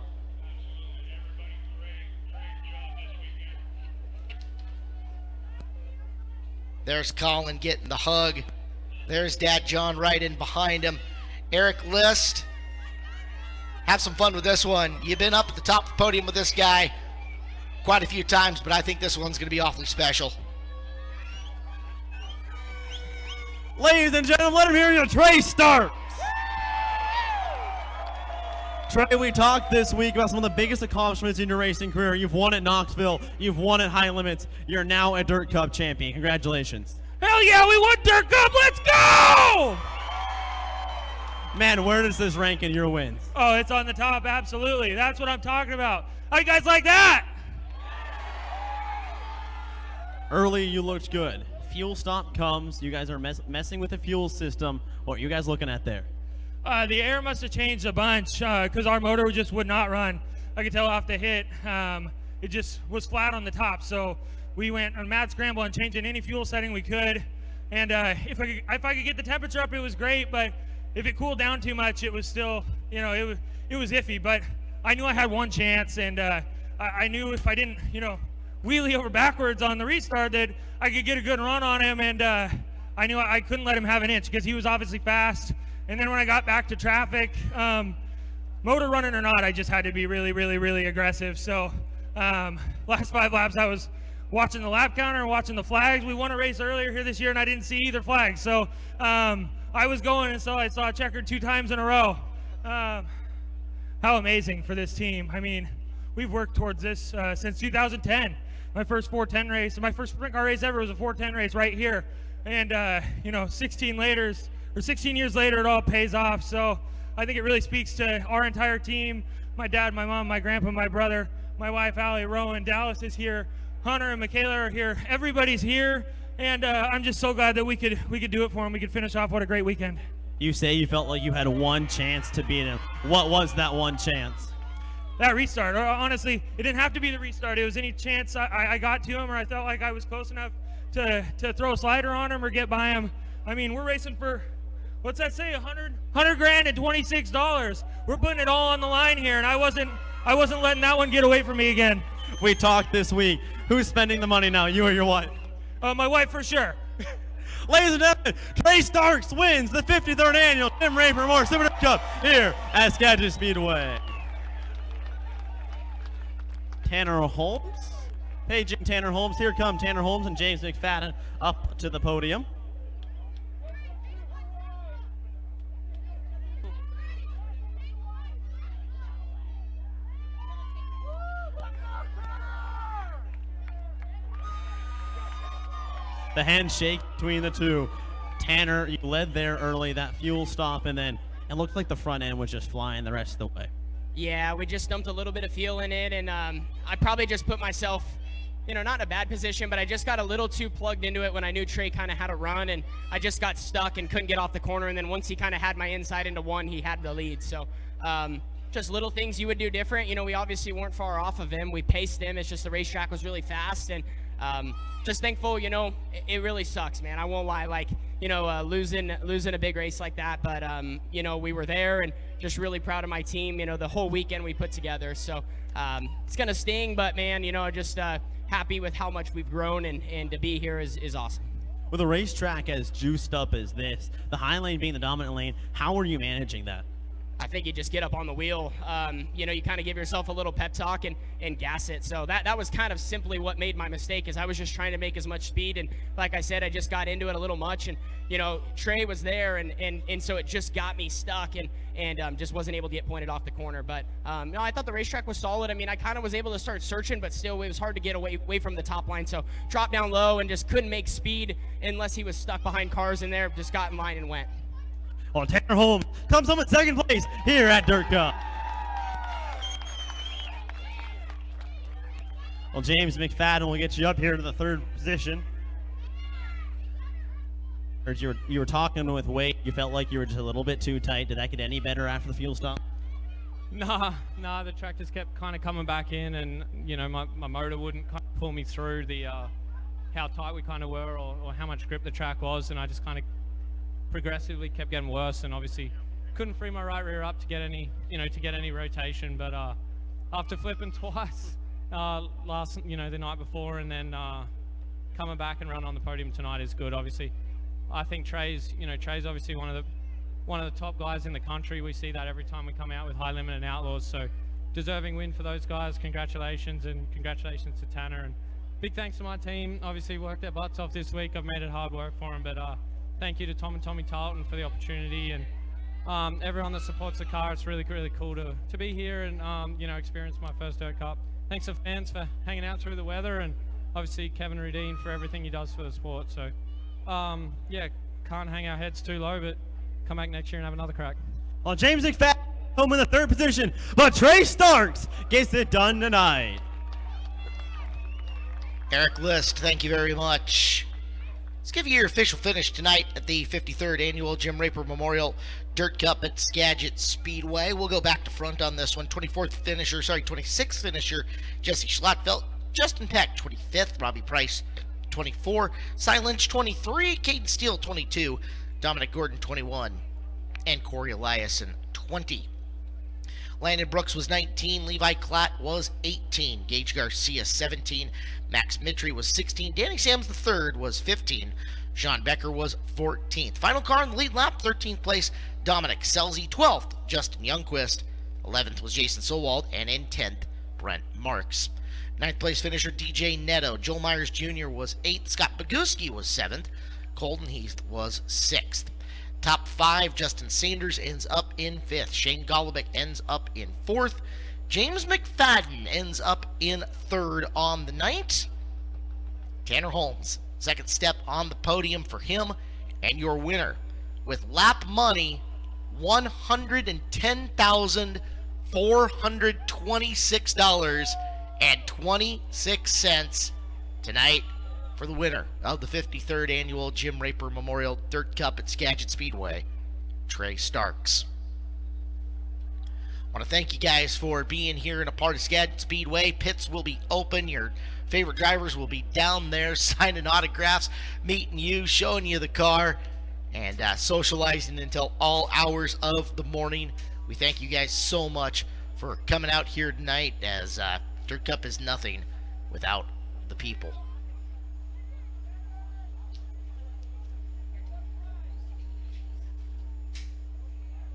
There's Colin getting the hug. There's Dad John right in behind him. Eric List, have some fun with this one. You've been up at the top of the podium with this guy quite a few times, but I think this one's going to be awfully special. Ladies and gentlemen, let him hear you, Trey Starks. Trey, we talked this week about some of the biggest accomplishments in your racing career. You've won at Knoxville. You've won at High Limits. You're now a Dirt Cup champion. Congratulations. Hell yeah, we won Dirt Cup. Let's go! Man, where does this rank in your wins? Oh, it's on the top, absolutely. That's what I'm talking about. How you guys like that? Early, you looked good. Fuel stop comes. You guys are messing with the fuel system. What are you guys looking at there? The air must have changed a bunch because our motor just would not run. I could tell off the hit. It just was flat on the top. So we went on mad scramble and changing any fuel setting we could. And if I could get the temperature up, it was great. But if it cooled down too much, it was still, it was iffy. But I knew I had one chance, and I knew if I didn't, wheelie over backwards on the restart that I could get a good run on him. And I knew I couldn't let him have an inch because he was obviously fast. And then when I got back to traffic, motor running or not, I just had to be really, really, really aggressive. So last 5 laps, I was watching the lap counter and watching the flags. We won a race earlier here this year, and I didn't see either flag. So I was going, and so I saw checkered 2 times in a row. How amazing for this team. I mean, we've worked towards this since 2010. My first 410 race, and my first sprint car race ever was a 410 race right here. And 16 years later, it all pays off. So I think it really speaks to our entire team. My dad, my mom, my grandpa, my brother, my wife, Allie, Rowan, Dallas is here. Hunter and Michaela are here. Everybody's here. And I'm just so glad that we could do it for them. We could finish off. What a great weekend. You say you felt like you had one chance to beat him. What was that one chance? that restart. Or honestly, it didn't have to be the restart. It was any chance I got to him or I felt like I was close enough to throw a slider on him or get by him. I mean, we're racing for, what's that say, 100 grand and $26. We're putting it all on the line here, and I wasn't letting that one get away from me again. We talked this week. Who's spending the money now, you or your wife? My wife for sure. Ladies and gentlemen, Trey Starks wins the 53rd annual Jim Raper Memorial Super Cup here at Skagit Speedway. Tanner Holmes, paging Tanner Holmes. Here come Tanner Holmes and James McFadden up to the podium. The handshake between the two. Tanner, you led there early, that fuel stop, and then it looked like the front end was just flying the rest of the way. Yeah, we just dumped a little bit of fuel in it, and I probably just put myself, not in a bad position, but I just got a little too plugged into it when I knew Trey kind of had a run, and I just got stuck and couldn't get off the corner, and then once he kind of had my inside into one, he had the lead. So just little things you would do different. We obviously weren't far off of him. We paced him. It's just the racetrack was really fast, and just thankful, it really sucks, man. I won't lie, losing a big race like that, but we were there, and just really proud of my team, the whole weekend we put together. So it's gonna sting, but man, just happy with how much we've grown, and to be here is awesome. With a racetrack as juiced up as this, the high lane being the dominant lane, how are you managing that? I think you just get up on the wheel. You kind of give yourself a little pep talk and gas it. So that was kind of simply what made my mistake, is I was just trying to make as much speed. And like I said, I just got into it a little much. And, Trey was there, and so it just got me stuck and just wasn't able to get pointed off the corner. But, I thought the racetrack was solid. I mean, I kind of was able to start searching, but still it was hard to get away from the top line. So dropped down low and just couldn't make speed unless he was stuck behind cars in there. Just got in line and went. Well, Tanner Holmes comes home in second place here at Dirt Cup. Well, James McFadden will get you up here to the third position. As you were talking with Wade, you felt like you were just a little bit too tight. Did that get any better after the fuel stop? Nah, the track just kept kind of coming back in, and my motor wouldn't kind of pull me through the how tight we kind of were, or how much grip the track was, and I just kind of progressively kept getting worse, and obviously couldn't free my right rear up to get any rotation. But after flipping twice the night before, and then coming back and running on the podium tonight is good. Obviously, I think Trey's obviously one of the top guys in the country. We see that every time we come out with High Limit and Outlaws. So deserving win for those guys. Congratulations, and congratulations to Tanner, and big thanks to my team. Obviously worked their butts off this week. I've made it hard work for them, but thank you to Tom and Tommy Tarleton for the opportunity, and everyone that supports the car. It's really, really cool to be here and experience my first Dirt Cup. Thanks to fans for hanging out through the weather, and obviously Kevin Rudine for everything he does for the sport. So can't hang our heads too low, but come back next year and have another crack. Well, James McFadden home in the third position, but Trey Starks gets it done tonight. Eric List, thank you very much. Let's give you your official finish tonight at the 53rd Annual Jim Raper Memorial Dirt Cup at Skagit Speedway. We'll go back to front on this one. 26th finisher, Jesse Schlattfeld. Justin Peck, 25th. Robbie Price, 24. Cy Lynch, 23. Caden Steele, 22. Dominic Gordon, 21. And Corey Eliason, 20. Landon Brooks was 19. Levi Klatt was 18. Gage Garcia, 17. Max Mitry was 16. Danny Sams III was 15. Sean Becker was 14th. Final car in the lead lap, 13th place, Dominic Selzy. 12th, Justin Youngquist. 11th was Jason Solwald. And in 10th, Brent Marks. 9th place finisher, DJ Netto. Joel Myers Jr. was 8th. Scott Boguski was 7th. Colton Heath was 6th. Top 5, Justin Sanders ends up in 5th. Shane Golubic ends up in 4th. James McFadden ends up in 3rd on the night. Tanner Holmes, second step on the podium for him. And your winner, with lap money, $110,426.26 tonight for the winner of the 53rd Annual Jim Raper Memorial Dirt Cup at Skagit Speedway, Trey Starks. I want to thank you guys for being here and a part of Skagit Speedway. Pits will be open. Your favorite drivers will be down there signing autographs, meeting you, showing you the car, and socializing until all hours of the morning. We thank you guys so much for coming out here tonight, as Dirt Cup is nothing without the people.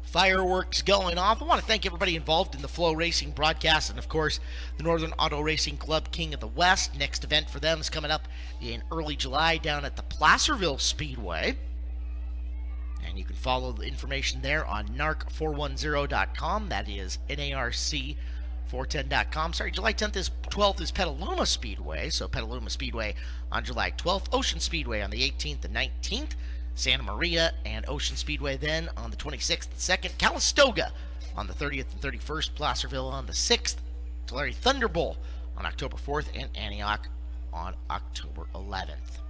Fireworks going off. I want to thank everybody involved in the Flow Racing broadcast, and of course the Northern Auto Racing Club King of the West. Next event for them is coming up in early July down at the Placerville Speedway, and you can follow the information there on narc410.com. That is NARC410.com. Sorry, July 10th is 12th is Petaluma Speedway, so Petaluma Speedway on July 12th, Ocean Speedway on the 18th and 19th, Santa Maria and Ocean Speedway then on the 26th and 2nd, Calistoga on the 30th and 31st, Placerville on the 6th, Tulare Thunderbolt on October 4th, and Antioch on October 11th.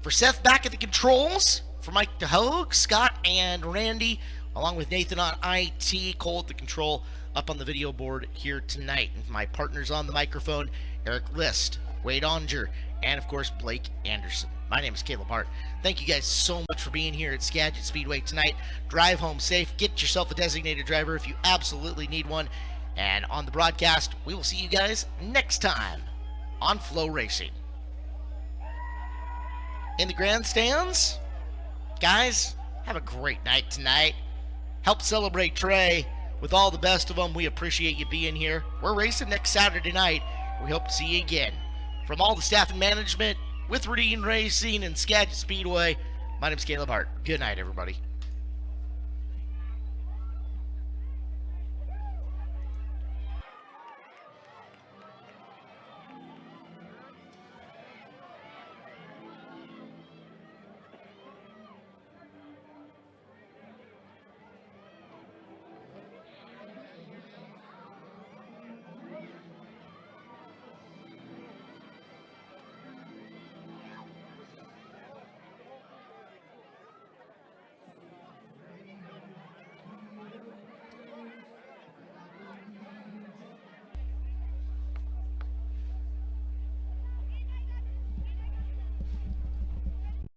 For Seth back at the controls, for Mike DeHogue, Scott, and Randy, along with Nathan on IT, Cole at the control up on the video board here tonight. And my partners on the microphone, Eric List, Wade Onger, and of course Blake Anderson. My name is Caleb Hart. Thank you guys so much for being here at Skagit Speedway tonight. Drive home safe. Get yourself a designated driver if you absolutely need one. And on the broadcast, we will see you guys next time on Flow Racing. In the grandstands, guys, have a great night tonight. Help celebrate Trey with all the best of them. We appreciate you being here. We're racing next Saturday night. We hope to see you again. From all the staff and management with Redeem Racing and Skagit Speedway, my name is Caleb Hart. Good night, everybody.